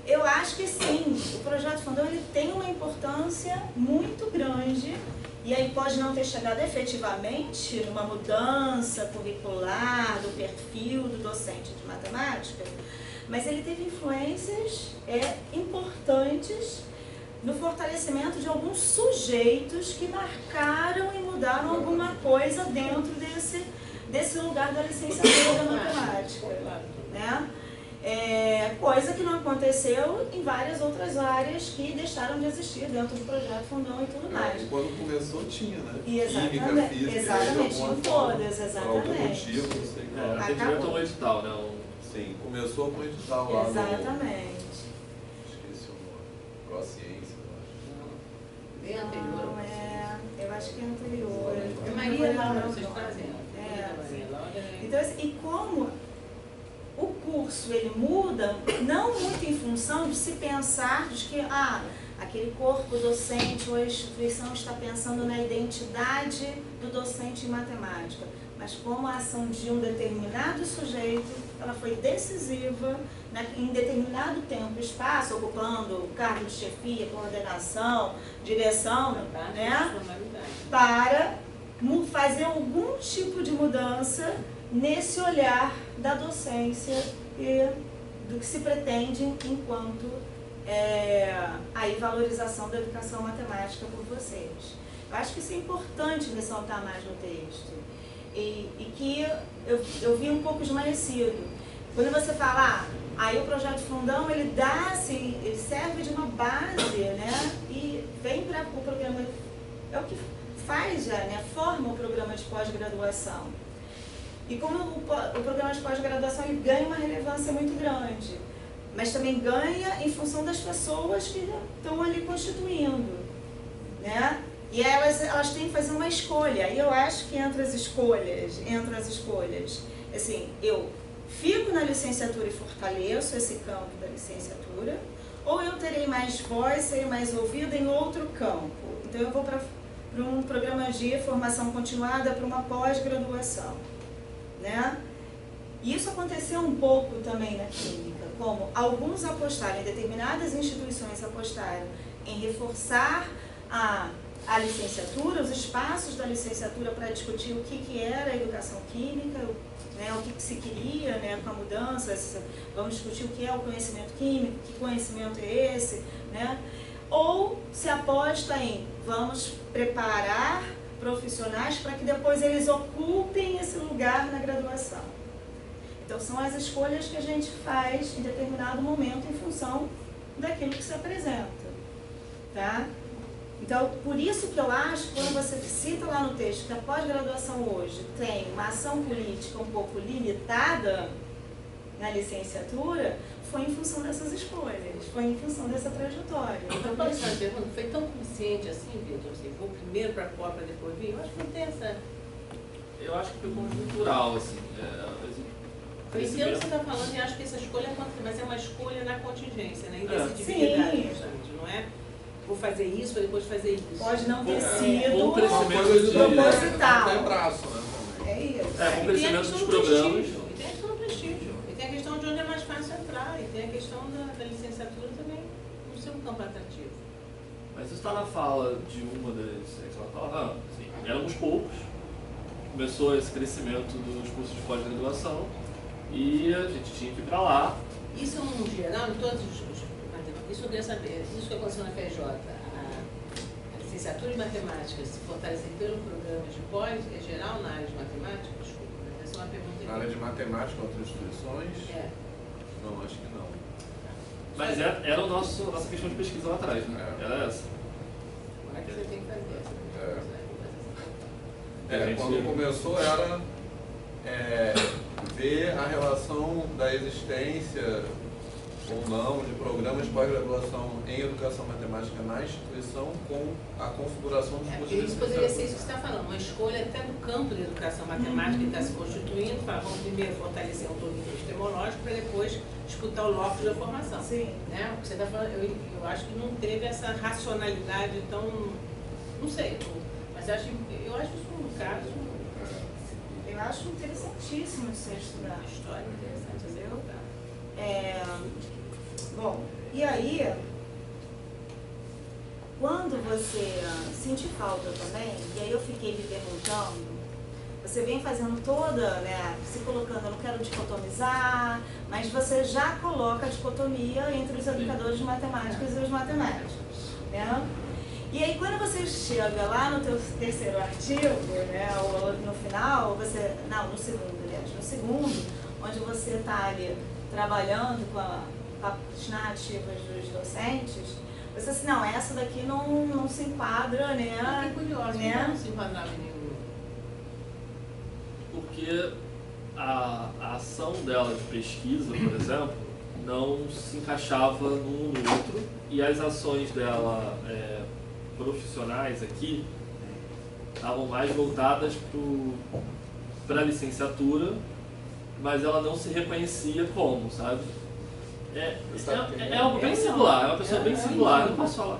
eu acho que sim, o projeto Fundão ele tem uma importância muito grande, e aí pode não ter chegado efetivamente numa mudança curricular do perfil do docente de matemática, mas ele teve influências importantes no fortalecimento de alguns sujeitos que marcaram e mudaram alguma coisa dentro desse lugar da licenciatura da matemática, né? Coisa que não aconteceu em várias outras áreas que deixaram de existir dentro do projeto Fundão e tudo mais. Quando começou tinha, né? Exatamente, Química, física, exatamente, em todas, por algum exatamente. motivo, não sei qual. A gente inventou um edital, né? Sim, começou com o edital lá Exatamente. Esqueci o nome. Ciência, eu acho. bem anterior. Não, eu acho que é anterior. É Maria Laura, vocês trazem ela. Maria Laura. Então, assim, e como o curso ele muda, não muito em função de se pensar de que aquele corpo docente ou a instituição está pensando na identidade do docente em matemática, mas como a ação de um determinado sujeito, ela foi decisiva em determinado tempo e espaço, ocupando cargo de chefia, coordenação, direção, né, para fazer algum tipo de mudança nesse olhar da docência e do que se pretende enquanto aí valorização da educação matemática por vocês. Eu acho que isso é importante ressaltar mais no texto. E que eu vi um pouco esmaecido. Quando você fala, aí o projeto Fundão, ele serve de uma base, né? E vem para o programa, é o que faz já, né? Forma o programa de pós-graduação. E como o programa de pós-graduação ele ganha uma relevância muito grande, mas também ganha em função das pessoas que estão ali constituindo, né? E elas têm que fazer uma escolha. E eu acho que entre as escolhas, assim, eu fico na licenciatura e fortaleço esse campo da licenciatura, ou eu terei mais voz, serei mais ouvida em outro campo. Então eu vou para um programa de formação continuada, para uma pós-graduação, né? E isso aconteceu um pouco também na química, como alguns apostaram, determinadas instituições apostaram em reforçar a licenciatura, os espaços da licenciatura para discutir o que era a educação química, né, o que se queria, né, com a mudança, vamos discutir o que é o conhecimento químico, que conhecimento é esse, né? Ou se aposta em vamos preparar profissionais para que depois eles ocupem esse lugar na graduação. Então são as escolhas que a gente faz em determinado momento em função daquilo que se apresenta, tá? Então, por isso que eu acho que quando você cita lá no texto que a pós-graduação hoje tem uma ação política um pouco limitada na licenciatura, foi em função dessas escolhas, foi em função dessa trajetória. Então, pode fazer uma pergunta, foi tão consciente assim, Vitor, assim, vou primeiro para a COP para depois vir? Eu acho que não tem essa... Eu acho que foi conjuntural, assim. Eu entendo o que você está falando e acho que essa escolha acontece, mas é uma escolha na contingência, na indecidibilidade, não é? Vou fazer isso para depois fazer isso. Pode não ter sido um crescimento proposital. É braço, né? É isso. Um crescimento dos programas. E tem a questão do prestígio. E tem a questão de onde é mais fácil entrar. E tem a questão da licenciatura também não ser um campo atrativo. Mas isso está na fala de uma das... Ela fala, assim, éramos poucos. Começou esse crescimento dos cursos de pós-graduação e a gente tinha que ir para lá. Isso no geral, em todos os... Isso eu queria saber. Isso que aconteceu na PJ. A licenciatura em matemática se fortalecer pelo programa de pós é geral na área de matemática? Desculpa, essa é uma pergunta. Na área de matemática, outras instituições? Não, acho que não. Mas era a nossa questão de pesquisa lá atrás, né? Era essa. Como é que você tem que fazer essa? Quando começou era ver a relação da existência ou não de programas de pós-graduação em educação matemática na instituição com a configuração dos cursos de Isso poderia ser isso que você está falando, uma escolha até do campo de educação matemática que está se constituindo, para vamos primeiro fortalecer um todo epistemológico para depois disputar o locus da formação. Sim. Né? O que você está falando, eu acho que não teve essa racionalidade tão, não sei, mas eu acho isso um caso. Eu acho interessantíssimo de ser estudado. História interessante, entendeu? Bom, e aí, quando você sente falta também, e aí eu fiquei me perguntando, você vem fazendo toda, né, se colocando, eu não quero dicotomizar, mas você já coloca a dicotomia entre os educadores de matemáticas e os matemáticos, né? E aí quando você chega lá no teu terceiro artigo, né, ou no final, no segundo, onde você está ali trabalhando com as narrativas dos docentes, você assim, não, essa daqui não se enquadra, né? Eu fiquei curiosa, né? não se enquadrava em nenhum. Porque a ação dela de pesquisa, por exemplo, não se encaixava num no outro, e as ações dela profissionais aqui estavam mais voltadas para a licenciatura, mas ela não se reconhecia como, sabe? É algo bem singular, é uma pessoa bem singular, não posso falar.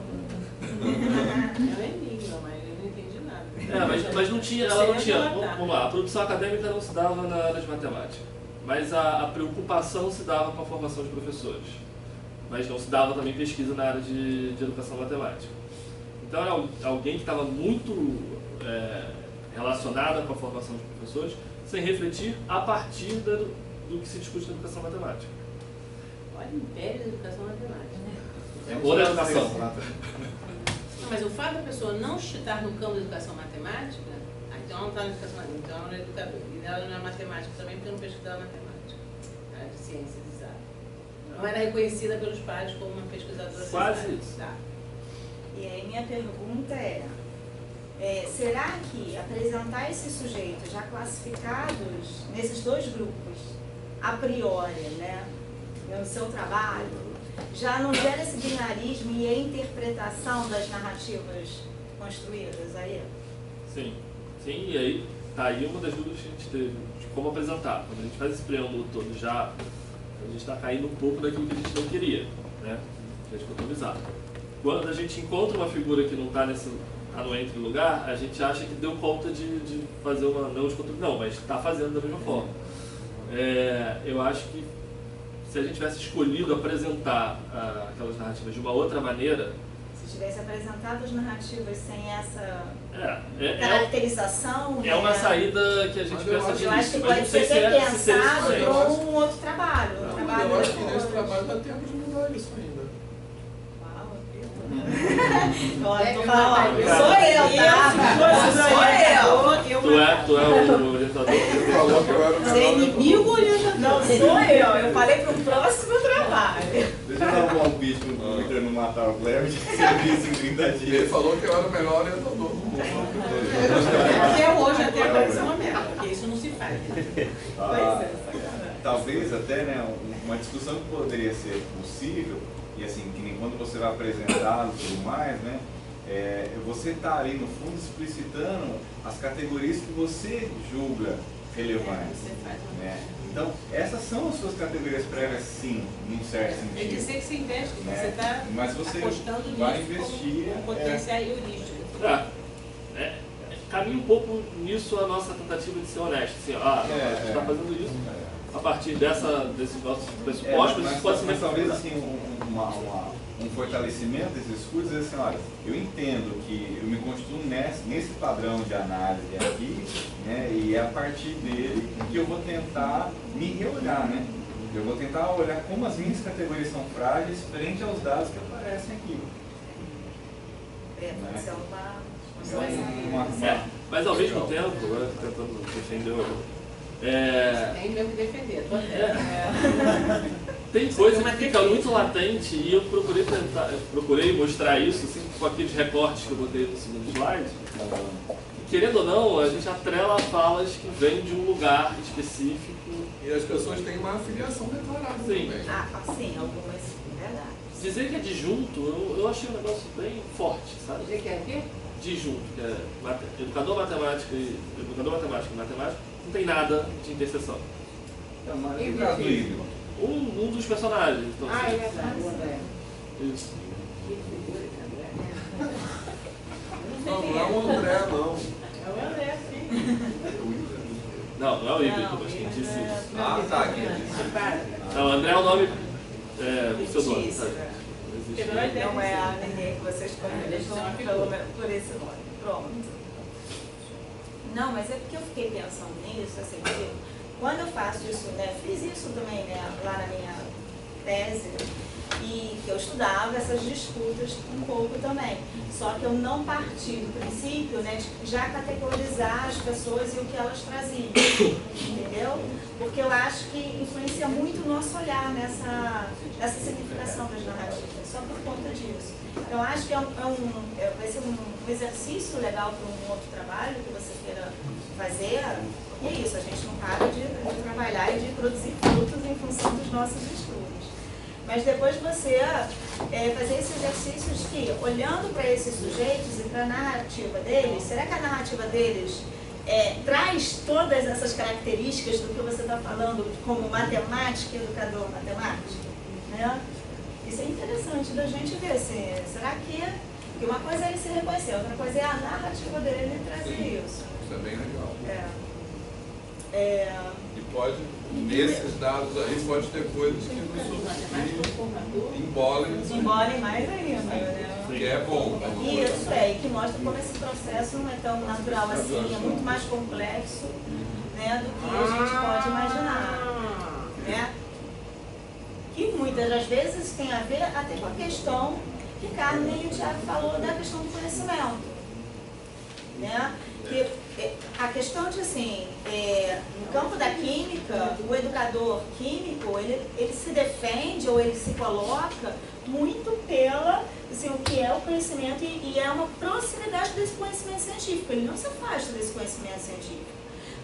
É um enigma, mas eu não entendi nada. Mas não tinha, ela não tinha. Vamos lá, a produção acadêmica não se dava na área de matemática, mas a preocupação se dava com a formação de professores. Mas não se dava também pesquisa na área de educação matemática. Então era alguém que estava muito relacionada com a formação de professores, sem refletir a partir do que se discute na educação matemática. Olha, império da educação matemática. Ou da educação. Não, mas o fato da pessoa não estar no campo da educação matemática, então ela não está na educação matemática, então ela não é educadora. E ela não é matemática também, porque não pesquisava matemática. Ela é de ciências exatas. Não era reconhecida pelos pais como uma pesquisadora. Quase isso. Tá. E aí minha pergunta será que apresentar esses sujeitos já classificados nesses dois grupos, a priori, né, no seu trabalho, já não gera esse binarismo e a interpretação das narrativas construídas aí? Sim, e aí tá aí uma das dúvidas que a gente teve de como apresentar. Quando a gente faz esse preâmbulo todo já, a gente está caindo um pouco daquilo que a gente não queria, né? A gente dicotomizar. Quando a gente encontra uma figura que não está no entre lugar, a gente acha que deu conta de fazer uma não dicotomia, não, mas está fazendo da mesma forma. Eu acho que se a gente tivesse escolhido apresentar aquelas narrativas de uma outra maneira, se tivesse apresentado as narrativas sem essa é caracterização, uma saída que a gente pensa eu acho que mas pode não sei ser se é pensado para um outro trabalho. Eu acho que nesse trabalho dá tempo de mudar isso ainda. Olha, sou eu, tá? Tu é o orientador. Ele falou que eu era o Você é inimigo orientador? Não sou eu falei para o próximo trabalho. Deixa eu dar um palpite pro Victor não matar o Cleber de serviço em 30 dias. Ele falou que eu era o melhor orientador do mundo. Até hoje, até agora, isso é uma merda, porque isso não se faz. Talvez até, né, uma discussão que poderia ser possível, e assim, que nem quando você vai apresentá-lo e tudo mais, né, você está ali no fundo explicitando as categorias que você julga relevantes. Né? Então, essas são as suas categorias prévias, sim, num certo sentido. É dizer que você investe, né? você está apostando vai nisso investir como potencial heurístico. Caminha um pouco nisso a nossa tentativa de ser honesto. Assim, a gente está fazendo isso a partir desses nossos pressupostos. Mas talvez assim, um fortalecimento desses estudos é assim, olha, eu entendo que eu me constituo nesse padrão de análise aqui, né, e é a partir dele que eu vou tentar me reolhar, né? Eu vou tentar olhar como as minhas categorias são frágeis frente aos dados que aparecem aqui. Mas ao mesmo tempo, agora tentando defender Tem mesmo que defender, tô tem coisa que fica muito latente e eu procurei mostrar isso assim, com aqueles recortes que eu botei no segundo slide. E, querendo ou não, a gente atrela falas que vêm de um lugar específico. E as pessoas têm uma afiliação declarada também. Sim, algumas, verdade. Dizer que é disjunto, eu achei um negócio bem forte, sabe? Dizer que é o quê? Disjunto, que é educador matemático e matemática, não tem nada de interseção. Mas no caso do híbrido? Um dos personagens. Então, É verdade, o André. Isso. Que figura que André. Não é o André, não. É o André, sim. Não é o híbrido, mas quem disse isso. Tá, quem Não, André é o nome pseudônimo, Fictício, sabe? né? Não existe. Não é a neném que vocês conhecem por esse nome. Pronto. Não, mas é porque eu fiquei pensando nisso, assim, porque quando eu faço isso, né, fiz isso também, né, lá na minha tese, e que eu estudava essas disputas um pouco também. Só que eu não parti do princípio, né, de já categorizar as pessoas e o que elas traziam, entendeu? Porque eu acho que influencia muito o nosso olhar nessa significação das narrativas, só por conta disso. Eu acho que vai ser um exercício legal para um outro trabalho que você queira fazer. E é isso, a gente não para de trabalhar e de produzir frutos em função dos nossos estudos. mas depois você fazer esses exercícios que, olhando para esses sujeitos e para a narrativa deles, será que a narrativa deles traz todas essas características do que você está falando como matemática, educador matemático? Né? Isso é interessante da gente ver, assim, será que uma coisa é ele se reconhecer, outra coisa é a narrativa dele trazer isso. Isso é bem legal. E pode, nesses dados aí, pode ter coisas que nos embolem mais ainda, né? Que é bom. Isso, e que mostra como esse processo não é tão natural assim, é muito mais complexo, né, do que a gente pode imaginar. Né? Que muitas das vezes tem a ver até com a questão que Carmen e o Thiago falou da questão do conhecimento. Né? Que a questão de, assim, no campo da química, o educador químico, ele se defende ou ele se coloca muito pela, assim, o que é o conhecimento e é uma proximidade desse conhecimento científico. Ele não se afasta desse conhecimento científico,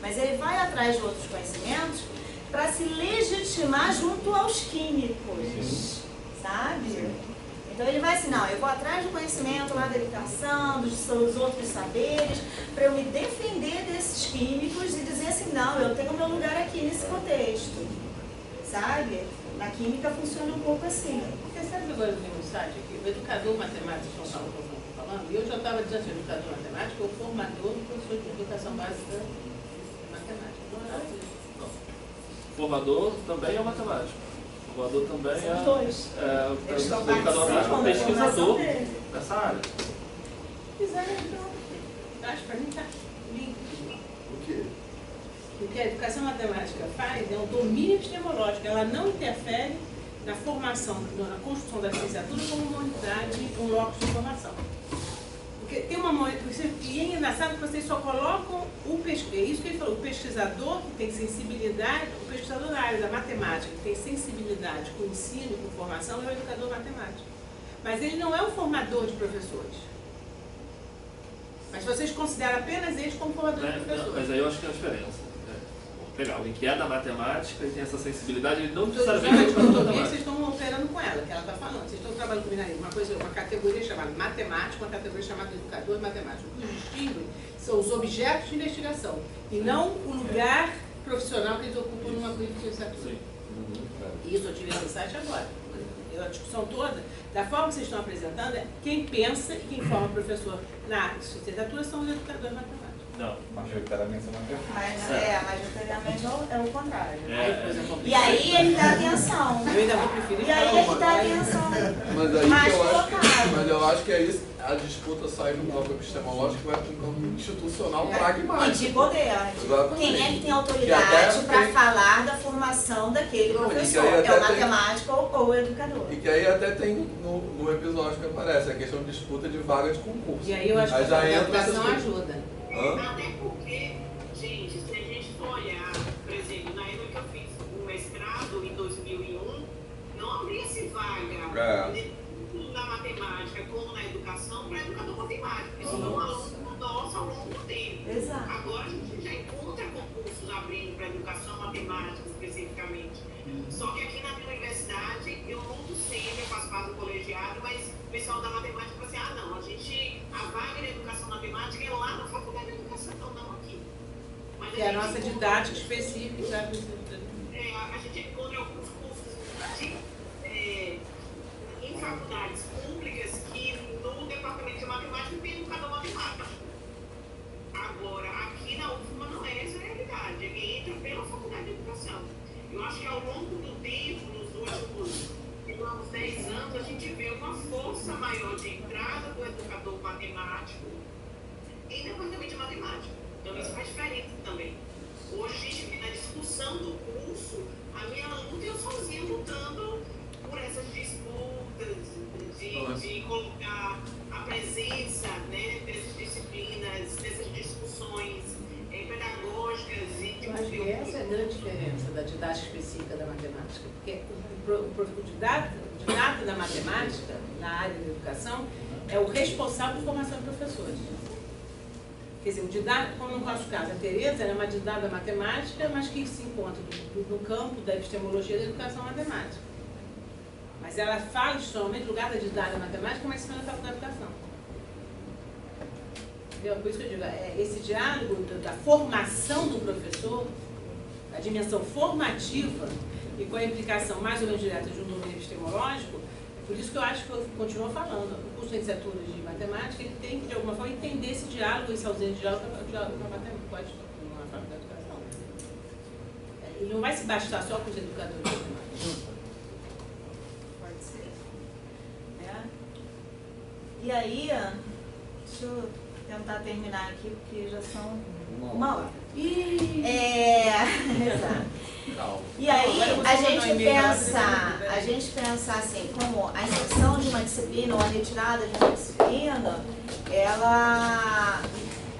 mas ele vai atrás de outros conhecimentos para se legitimar junto aos químicos, sabe? Então ele vai assim, não, eu vou atrás do conhecimento lá da educação, dos outros saberes, para eu me defender desses químicos e dizer assim, não, eu tenho meu lugar aqui nesse contexto, sabe? Na química funciona um pouco assim. Você sabe que agora eu tenho um site aqui, o educador matemático, que estão falando, e eu já estava dizendo assim, educador matemático, o formador do professor de educação básica matemática. Não é isso. Formador também é matemático. O formador também São dois. Eles estão participando da pesquisador formação dele. nessa área. Quiser, então, acho para mim está limpo. O quê? O que a educação matemática faz é um domínio epistemológico. Ela não interfere na formação, na construção da licenciatura como uma unidade, um locus de formação. Porque tem uma... E é engraçado que vocês só colocam é isso que ele falou, o pesquisador que tem sensibilidade, o pesquisador da área da matemática que tem sensibilidade com ensino, com formação, é o educador matemático. Mas ele não é o formador de professores. Mas vocês consideram apenas eles como formador de professores. Mas aí eu acho que é a diferença. Pegar alguém que é da matemática e tem essa sensibilidade, ele não necessariamente é educador matemático. Vocês estão operando com ela, que ela está falando. Vocês estão trabalhando com uma coisa, uma categoria chamada matemática, uma categoria chamada educador matemático. O que os distingue são os objetos de investigação e não o lugar profissional que eles ocupam numa licenciatura. Isso eu tive esse site agora. A discussão toda, da forma que vocês estão apresentando, é quem pensa e quem forma professor na licenciatura são os educadores matemáticos. Não. Majoritariamente são matemáticos. Mas, majoritariamente é o contrário. É. E aí ele dá atenção. Eu ainda vou preferir. E aí ele dá atenção. Mas aí Mais que eu acho colocado. mas eu acho que é isso, a disputa sai do campo epistemológico e vai para um campo institucional pragmático. E de poder. Exatamente. Quem é que tem Que autoridade até para tem- falar da formação daquele Não, e que professor? aí É até o tem- matemático ou o educador. E que aí até tem no episódio que aparece, a questão de disputa de vaga de concurso. E aí eu acho que já a entra essas educação coisas. ajuda. Hã? Até porque, gente, se a gente for olhar, por exemplo, na época que eu fiz o mestrado, em 2001, não abria-se vaga na matemática como na educação para educador matemático. Isso foi um aluno nosso ao longo do tempo. Exato. Agora a gente já encontra concursos abrindo para educação matemática especificamente. Só que aqui na minha universidade, eu luto sempre, eu faço parte do colegiado, mas o pessoal da matemática fala assim, não, a vaga de educação matemática é lá na faculdade de educação, então não aqui. Mas Que é a nossa didática específica. a gente encontra alguns cursos em faculdades públicas que no departamento de matemática tem educador matemático. Agora, aqui na UFMA não é essa a realidade, ele entra pela faculdade de educação. Eu acho que ao longo do tempo, nos últimos 10 anos, a gente vê uma força maior de entrada do educador matemático em departamento de matemática. Então isso faz diferença também. Hoje a gente vê na discussão do curso, a minha luta, eu sozinha lutando por essas disputas, de colocar a presença, né, dessas disciplinas, dessas discussões pedagógicas e de Eu acho que essa é a grande diferença da didática específica da matemática, porque o didata da matemática, na área da educação, é o responsável por formação de professores. Quer dizer, o didata, como no nosso caso, a Tereza era uma didata matemática, mas que se encontra no campo da epistemologia da educação matemática. Mas ela fala extremamente lugar da didática matemática, como é que se faz na faculdade de educação. Entendeu? Por isso que eu digo, esse diálogo da formação do professor, a dimensão formativa e com a implicação mais ou menos direta de um domínio epistemológico, é por isso que eu acho que eu continuo falando, o curso de licenciatura de matemática, ele tem que, de alguma forma, entender esse diálogo, esse ausente diálogo com a matemática, na faculdade de educação. Ele não vai se bastar só com os educadores de matemática. Pode ser. E aí, deixa eu tentar terminar aqui, porque já são uma hora. Exato. E aí, a gente pensa assim, como a inserção de uma disciplina ou a retirada de uma disciplina, ela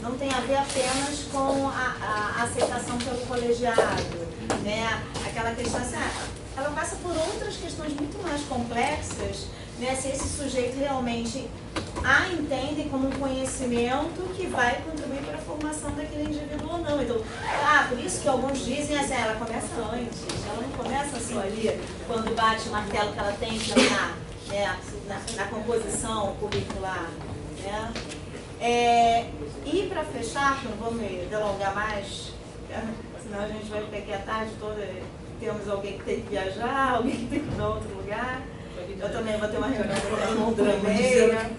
não tem a ver apenas com a aceitação pelo colegiado, né? Aquela questão assim, ela passa por outras questões muito mais complexas, né? Se esse sujeito realmente a entende como um conhecimento que vai contribuir para a formação daquele indivíduo ou não. Então, por isso que alguns dizem assim, ela começa antes, ela não começa só ali, quando bate o martelo que ela tem que entrar, né, na composição curricular. Né? E para fechar, que não vou me delongar mais, senão a gente vai ficar aqui a tarde toda, temos alguém que tem que viajar, alguém que tem que ir para outro lugar. Eu também vou ter uma reunião com o Mondrameira.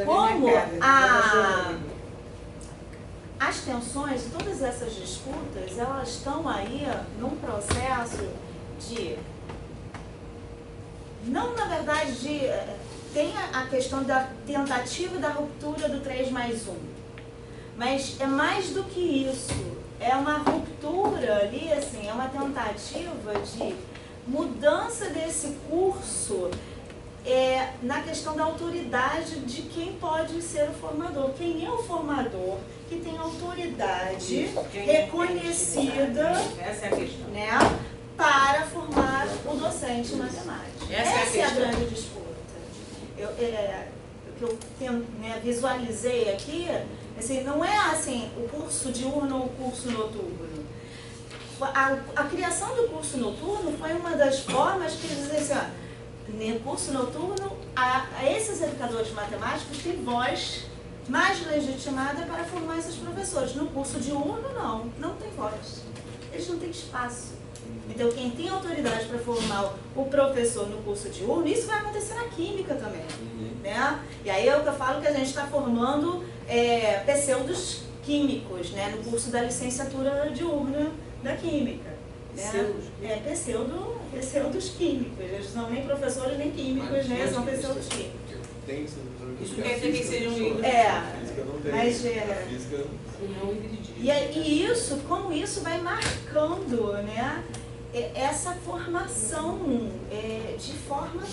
Como as tensões, todas essas disputas, elas estão aí num processo de, não na verdade tem a questão da tentativa da ruptura do 3+1, mas é mais do que isso, é uma ruptura ali, assim, é uma tentativa de mudança desse curso na questão da autoridade de quem pode ser o formador. Quem é o formador que tem autoridade reconhecida, essa é a questão, né, para formar o docente em matemática. Essa é a grande disputa. O que eu visualizei aqui, assim, não é assim o curso diurno ou o curso noturno. A criação do curso noturno foi uma das formas que eles dizem assim, no curso noturno, esses educadores matemáticos têm voz mais legitimada para formar esses professores. No curso diurno, não tem voz. Eles não têm espaço. Então, quem tem autoridade para formar o professor no curso diurno, isso vai acontecer na química também. Né? E aí é o que eu falo que a gente está formando pseudos químicos, né, no curso da licenciatura diurna da química. Né? Pseudos químicos. Eles não são nem professores nem químicos, né? São pseudos químicos. Isso quer dizer que seriam livros. Mas e isso, como isso vai marcando, né, essa formação de forma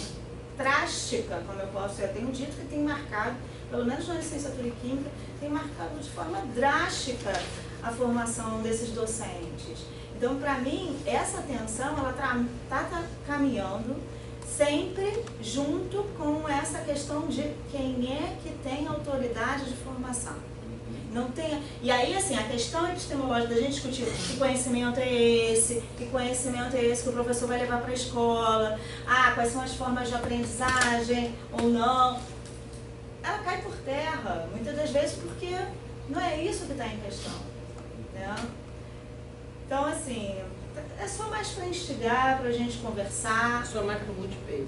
drástica, como eu tenho dito que tem marcado, pelo menos na licenciatura em Química, tem marcado de forma drástica a formação desses docentes. Então, para mim, essa tensão, ela está caminhando sempre junto com essa questão de quem é que tem autoridade de formação. Não tem... E aí, assim, a questão epistemológica da gente discutir que conhecimento é esse, que o professor vai levar para a escola, quais são as formas de aprendizagem ou não, ela cai por terra, muitas das vezes porque não é isso que está em questão. Né? Então, assim, é só mais para instigar, para a gente conversar. Só mais para o multipaper.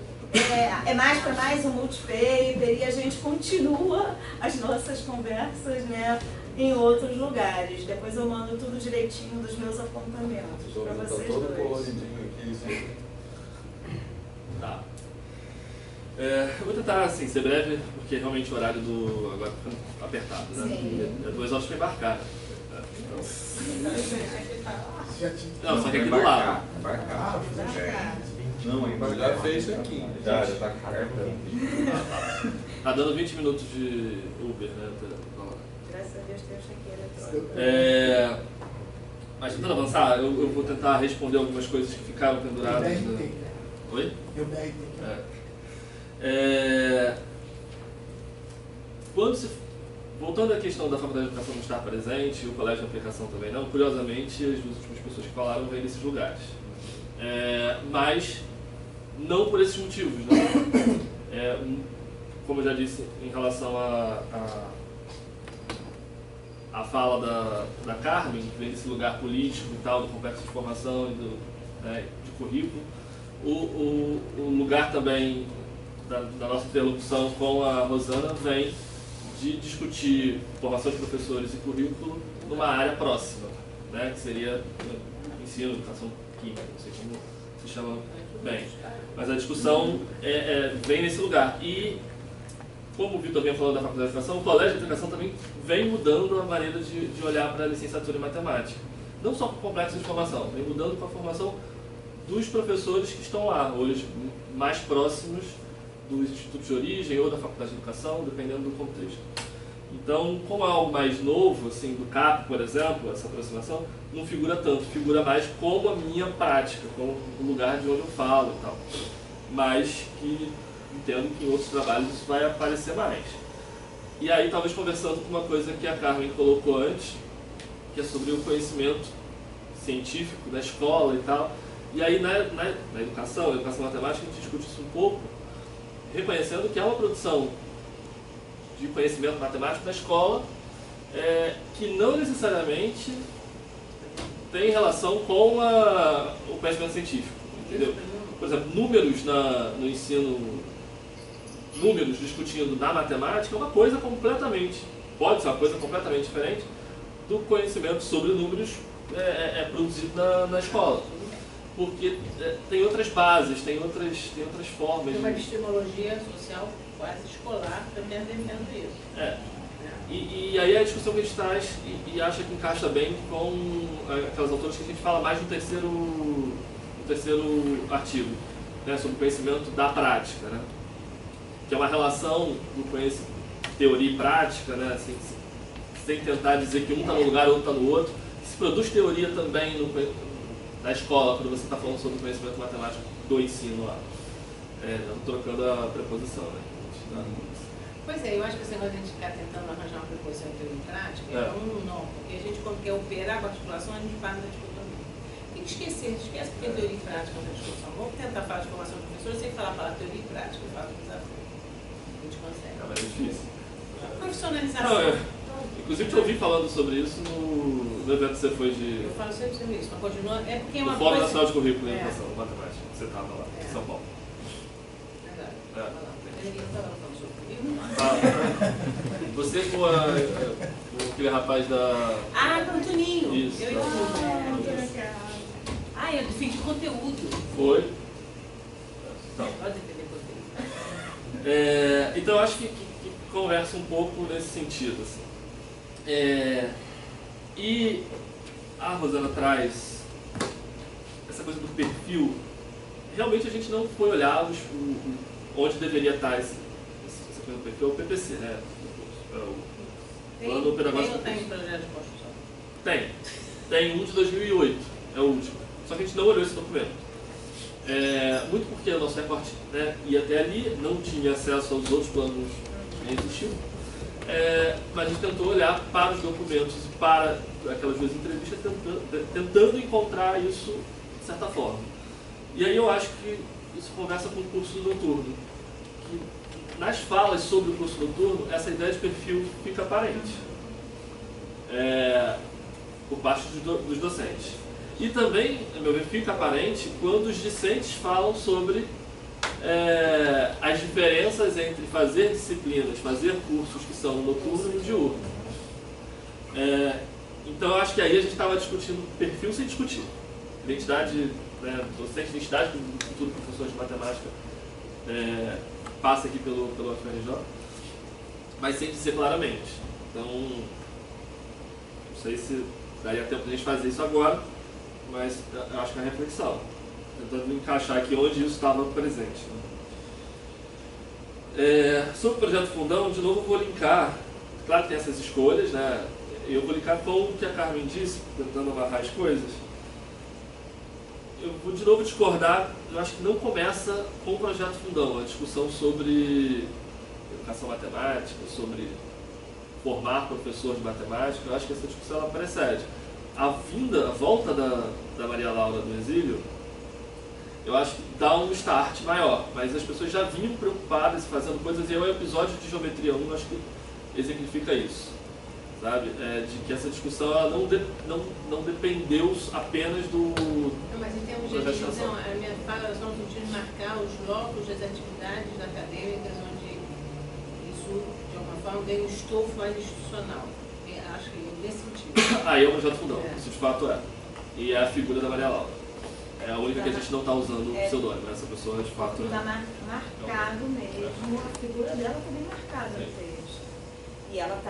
É mais para mais um multipaper e a gente continua as nossas conversas, né, em outros lugares. Depois eu mando tudo direitinho dos meus apontamentos para vocês todo dois. coloridinho aqui. Tá. Eu vou tentar, assim, ser breve, porque realmente o horário do... agora tá ficando apertado, né? Sim. 2 horas para embarcar. Então... Não, só que aqui do lado. Embarcar. Não, embarcar. Já fez aqui. Já tá com cartão. Tá dando 20 minutos de Uber, né? Graças a Deus tem o chequeiro. Mas tentando avançar, eu vou tentar responder algumas coisas que ficaram penduradas. Oi? Eu BRT. Voltando à questão da Faculdade de Educação não estar presente, o Colégio de Aplicação também não, curiosamente, as duas últimas pessoas que falaram vêm desses lugares. Mas não por esses motivos, né? Como eu já disse, em relação a fala da Carmen, que vem desse lugar político e tal, do complexo de formação e de currículo, o lugar também da nossa interlocução com a Rosana vem de discutir formação de professores e currículo numa área próxima, né, que seria ensino, educação química, não sei como se chama bem. Mas a discussão vem nesse lugar. E, como o Vitor vinha falando da Faculdade de Educação, o Colégio de Educação também vem mudando a maneira de olhar para a licenciatura em matemática. Não só com o complexo de formação, vem mudando com a formação dos professores que estão lá, hoje mais próximos dos institutos de origem ou da Faculdade de Educação, dependendo do contexto. Então, como é algo mais novo, assim, do CAP, por exemplo, essa aproximação, não figura tanto, figura mais como a minha prática, como o lugar de onde eu falo e tal. Mas que entendo que em outros trabalhos isso vai aparecer mais. E aí, talvez conversando com uma coisa que a Carmen colocou antes, que é sobre o conhecimento científico da escola e tal. E aí, na educação matemática, a gente discute isso um pouco, reconhecendo que é uma produção de conhecimento matemático da escola que não necessariamente tem relação com o conhecimento científico, entendeu? Por exemplo, números no ensino, números discutindo na matemática é uma coisa completamente, pode ser uma coisa completamente diferente do conhecimento sobre números produzido na escola. Porque tem outras bases, tem outras formas. Tem uma epistemologia social quase escolar, também defendo isso. E aí a discussão que a gente traz e acha que encaixa bem com aquelas autoras que a gente fala mais no terceiro artigo, né, sobre o conhecimento da prática, né, que é uma relação do conhecimento, teoria e prática, né, assim, sem tentar dizer que um está num lugar e o outro está no outro. Se produz teoria também na escola, quando você está falando sobre o conhecimento matemático do ensino lá. Trocando a preposição, né? Pois é, eu acho que esse negócio de a gente ficar tentando arranjar uma preposição em teoria e prática, não, porque a gente, quando quer operar com a articulação, a gente faz a dicotomia. Tem que esquece porque teoria e prática é uma discussão. Vamos tentar falar de formação de professores sem falar teoria e prática, eu faço desafio. A gente consegue. Mas é difícil. Profissionalização. Inclusive, te ouvi falando sobre isso no evento que você foi de... Eu falo sempre sobre isso, mas continuando. É porque é uma Fórum coisa... Nacional de Currículo e Educação, matemática. Você estava lá, em São Paulo. Verdade. Ninguém estava falando sobre comigo. Você com aquele rapaz da... Com o Toninho. Isso. Eu e o Toninho. Eu defendi conteúdo. Foi. Então. Pode defender conteúdo. Então, eu acho que conversa um pouco nesse sentido, assim. E a Rosana traz essa coisa do perfil. Realmente a gente não foi olhar onde deveria estar essa coisa do perfil, é o PPC, né? Plano Pedagógico. Tem projeto de construção? Tem um de 2008, é o último. Só que a gente não olhou esse documento. Muito porque o nosso recorte, né, ia até ali, não tinha acesso aos outros planos que existiam. Mas a gente tentou olhar para os documentos e para aquelas duas entrevistas, tentando encontrar isso de certa forma. E aí eu acho que isso conversa com o curso noturno. Que nas falas sobre o curso noturno, essa ideia de perfil fica aparente por parte dos docentes. E também, a meu ver, fica aparente quando os discentes falam sobre as diferenças entre fazer disciplinas, fazer cursos que são noturno e diurno. Então, eu acho que aí a gente estava discutindo perfil sem discutir. Identidade, né, docente, identidade do futuro professor de matemática passa aqui pelo UFRJ, mas sem dizer claramente. Então, não sei se daria tempo de a gente fazer isso agora, mas eu acho que é uma reflexão. Tentando encaixar aqui onde isso estava presente. Sobre o projeto Fundão, de novo vou linkar, claro que tem essas escolhas, né? Eu vou linkar com o que a Carmen disse, tentando amarrar as coisas. Eu vou de novo discordar, eu acho que não começa com o projeto Fundão, a discussão sobre educação matemática, sobre formar professor de matemática. Eu acho que essa discussão ela precede. A volta da Maria Laura do exílio eu acho que dá um start maior, mas as pessoas já vinham preocupadas, fazendo coisas, e o episódio de Geometria 1 acho que exemplifica isso, sabe? De que essa discussão ela não dependeu apenas do... Mas em termos de divisão, a minha fala só no sentido de marcar os blocos das atividades acadêmicas, onde isso, de alguma forma, ganha um estofo mais institucional. Acho que nesse sentido. Aí é o projeto fundão, isso de fato é. E é a figura da Maria Laura. É a única que a gente não está usando o pseudônimo, essa pessoa de fato Está marcado mesmo, a figura dela está bem marcada no texto. E ela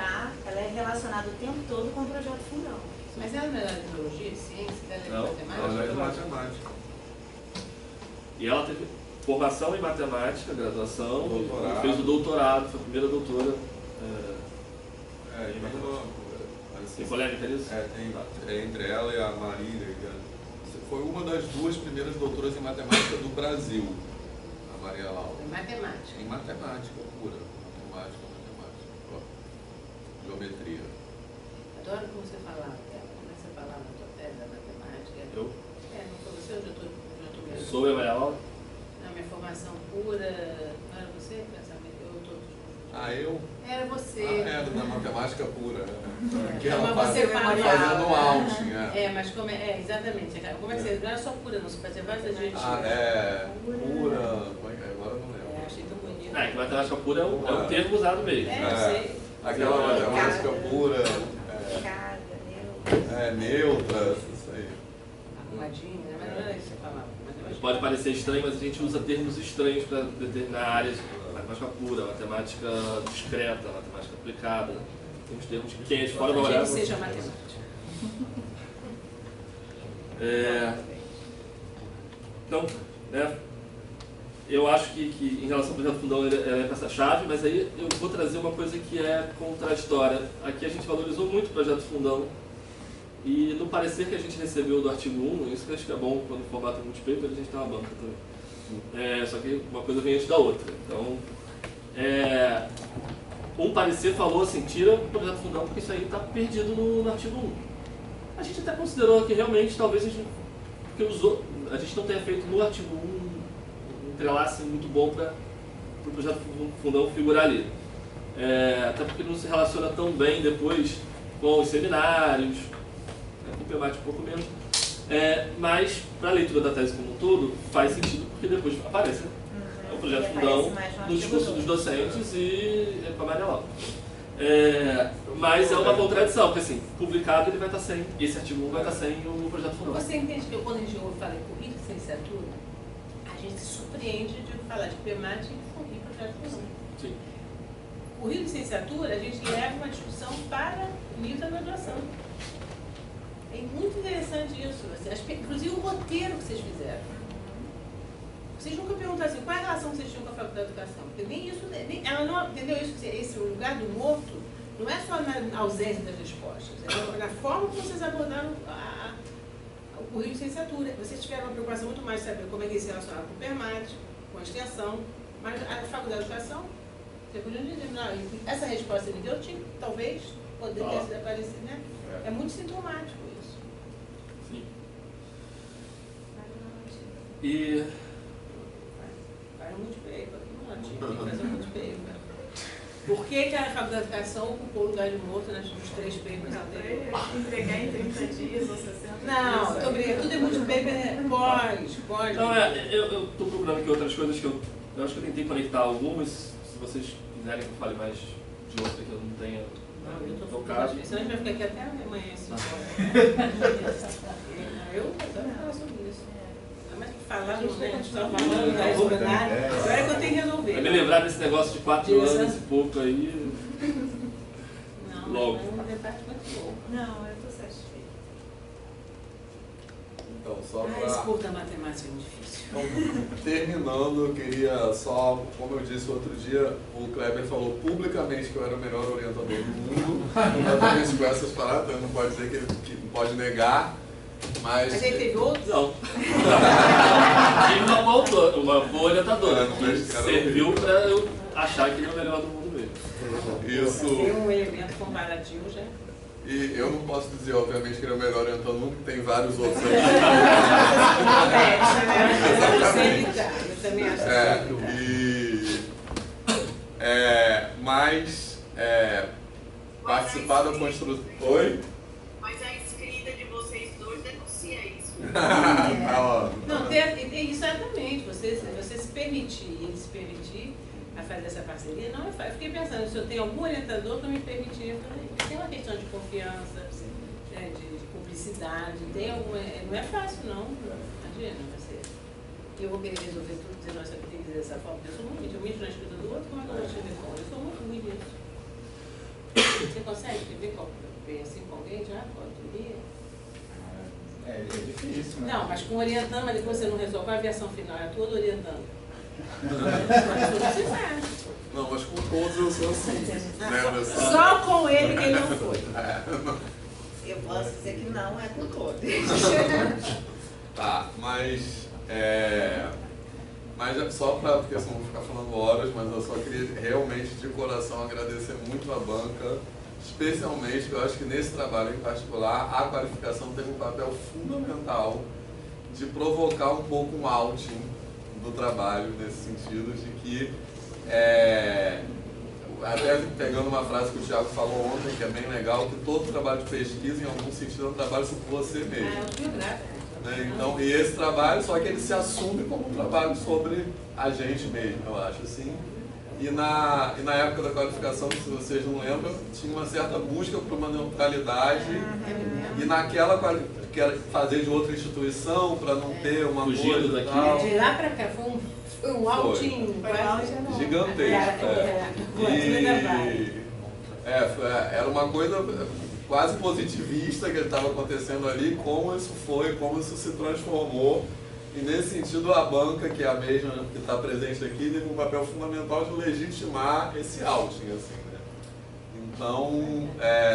é relacionada o tempo todo com o projeto fundão. Mas ela não é da biologia, ciência, ela é de Não, matemática? Ela é de matemática. E ela teve formação em matemática, graduação, Doutorado. fez o doutorado, foi a primeira doutora. Tem polêmica nisso? Tem entre ela e a Marília. Foi uma das duas primeiras doutoras em matemática do Brasil, a Maria Laura. Em matemática. Em matemática pura. Matemática. Geometria. Adoro como você falava dela, como você falava na tua tese da matemática. Eu? Não foi você, eu já estou Sobre a Maria Laura? Na minha formação pura, não era você? Pensamento, eu estou... Eu? Era você. Era da matemática pura. Que Não, ela mas você fazendo falava. um outing. Mas como exatamente. Como é que você... Não era só pura, não, você fazia vários adjetivos. Pura. Agora eu não lembro. Achei tão bonito. Que matemática pura é um termo usado mesmo. Eu sei. Aquela matemática pura. Neutra. Neutra, isso aí. Arrumadinha, né? Mas não era isso que você falava. Pode parecer estranho, mas a gente usa termos estranhos para determinar áreas. Matemática pura, matemática discreta, matemática aplicada. Tem uns termos que quem é de fora vai olhar. Que seja matemática. Então, né, eu acho que em relação ao projeto fundão ela é peça-chave, mas aí eu vou trazer uma coisa que é contraditória. Aqui a gente valorizou muito o projeto fundão e no parecer que a gente recebeu do artigo 1, isso que eu acho que é bom quando o formato é multipaper, a gente tem uma banca também. Só que uma coisa vem antes da outra. Então, um parecer falou assim, tira o projeto fundão porque isso aí está perdido no artigo 1. A gente até considerou que realmente talvez a gente não tenha feito no artigo 1 um entrelace muito bom para o projeto fundão figurar ali. Até porque não se relaciona tão bem depois com os seminários, com o PEMAT um pouco menos. Mas para a leitura da tese como um todo faz sentido porque depois aparece o projeto fundão no discurso dos docentes e com a Maria Laura. Mas é uma contradição, porque assim, publicado ele vai estar sem, esse artigo 1 vai estar sem o projeto fundão. Você entende que quando a gente ouve falar em currículo de licenciatura, a gente se surpreende de falar de PEMAT e projeto fundão. Sim. Currículo de licenciatura, a gente leva uma discussão para o nível da graduação. É muito interessante isso. Inclusive o roteiro que vocês fizeram. Vocês nunca perguntaram assim, qual é a relação que vocês tinham com a Faculdade de Educação? Porque nem isso, ela não entendeu isso, esse lugar do morto não é só na ausência das respostas, é na forma como vocês abordaram o currículo de licenciatura. Vocês tiveram uma preocupação muito mais de saber como é que eles se relacionavam com o PERMAT, com a extensão, mas a Faculdade de Educação, você podia dizer, não, essa resposta que ele deu, tinha talvez poder ter sido aparecido, né? É muito sintomático isso. Sim. E... Faz um multipaper, não tinha que fazer um multipaper. Por que a Faculdade de Educação ocupou o lugar de morto nos 3 papers anteriores? Entregar em 30 dias ou 60 dias. Não, estou brincando, tudo é multipaper, pode. Não, eu estou procurando aqui outras coisas que eu acho que eu tentei conectar algumas, se vocês quiserem que eu fale mais de outra que eu não tenha tocado. Senão a gente vai ficar aqui até amanhã. Eu adoro falar sobre isso. Mas falar no gente está falando da extraordinária, agora é que eu tenho que resolver. Vai me lembrar desse negócio de 4 anos e pouco aí. Não, logo. não é parte muito pouco. Não, eu estou satisfeita. Então, só Esse para... curso da matemática é muito difícil. Então, terminando, eu queria só, como eu disse outro dia, o Kleber falou publicamente que eu era o melhor orientador do mundo, exatamente com essas palavras, não pode dizer que não pode negar, mas... Mas aí teve outros? Não. Tive uma boa orientadora, que serviu para eu achar que ele é o melhor do mundo mesmo. Isso. Tem um evento comparativo já. E eu não posso dizer, obviamente, que ele é o melhor orientador do mundo, tem vários outros aí. instrução. Oi? Mas a escrita de vocês dois denuncia isso. Não, exatamente. Você se permitir, ele se permitir a fazer essa parceria, não é fácil. Eu fiquei pensando, se eu tenho algum orientador que me permitir, tem uma questão de confiança, né, de cumplicidade, tem alguma, não é fácil não, imagina, você. Eu vou querer resolver tudo, dizer, nossa, eu tenho que dizer dessa forma, eu sou muito ruim, eu mexo na escrita do outro, como é que eu vou escrever com? Eu sou muito ruim disso. Você consegue escrever bem assim com alguém já? Autoria? É difícil, né? Não, mas com orientando, mas depois você não resolve, qual é a versão final? É toda orientando. Não, mas com todos eu sou assim. Só com ele que ele não foi. Eu posso dizer que não é com todos. Tá, mas só para, porque senão vou ficar falando horas, mas eu só queria realmente de coração agradecer muito a banca, especialmente, eu acho que nesse trabalho em particular, a qualificação teve um papel fundamental de provocar um pouco um outing do trabalho, nesse sentido de que, até pegando uma frase que o Thiago falou ontem, que é bem legal, que todo trabalho de pesquisa, em algum sentido, é um trabalho sobre você mesmo. Né? Então, e esse trabalho, só que ele se assume como um trabalho sobre a gente mesmo, eu acho assim. E na época da qualificação, se vocês não lembram, tinha uma certa busca por uma neutralidade, e naquela que era fazer de outra instituição para não ter uma coisa e tal. De lá para cá foi um outing gigantesco. Era uma coisa quase positivista que estava acontecendo ali, como isso foi, como isso se transformou. E nesse sentido a banca, que é a mesma que está presente aqui, teve um papel fundamental de legitimar esse outing, assim, né? Então,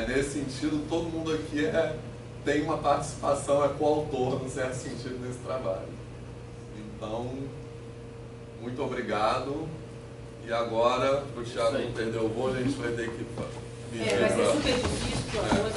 nesse sentido, todo mundo aqui tem uma participação, é coautor, num certo sentido, nesse trabalho. Então, muito obrigado. E agora, para o Thiago não perder o voo, a gente vai ter que pedir vai ser super difícil, por favor.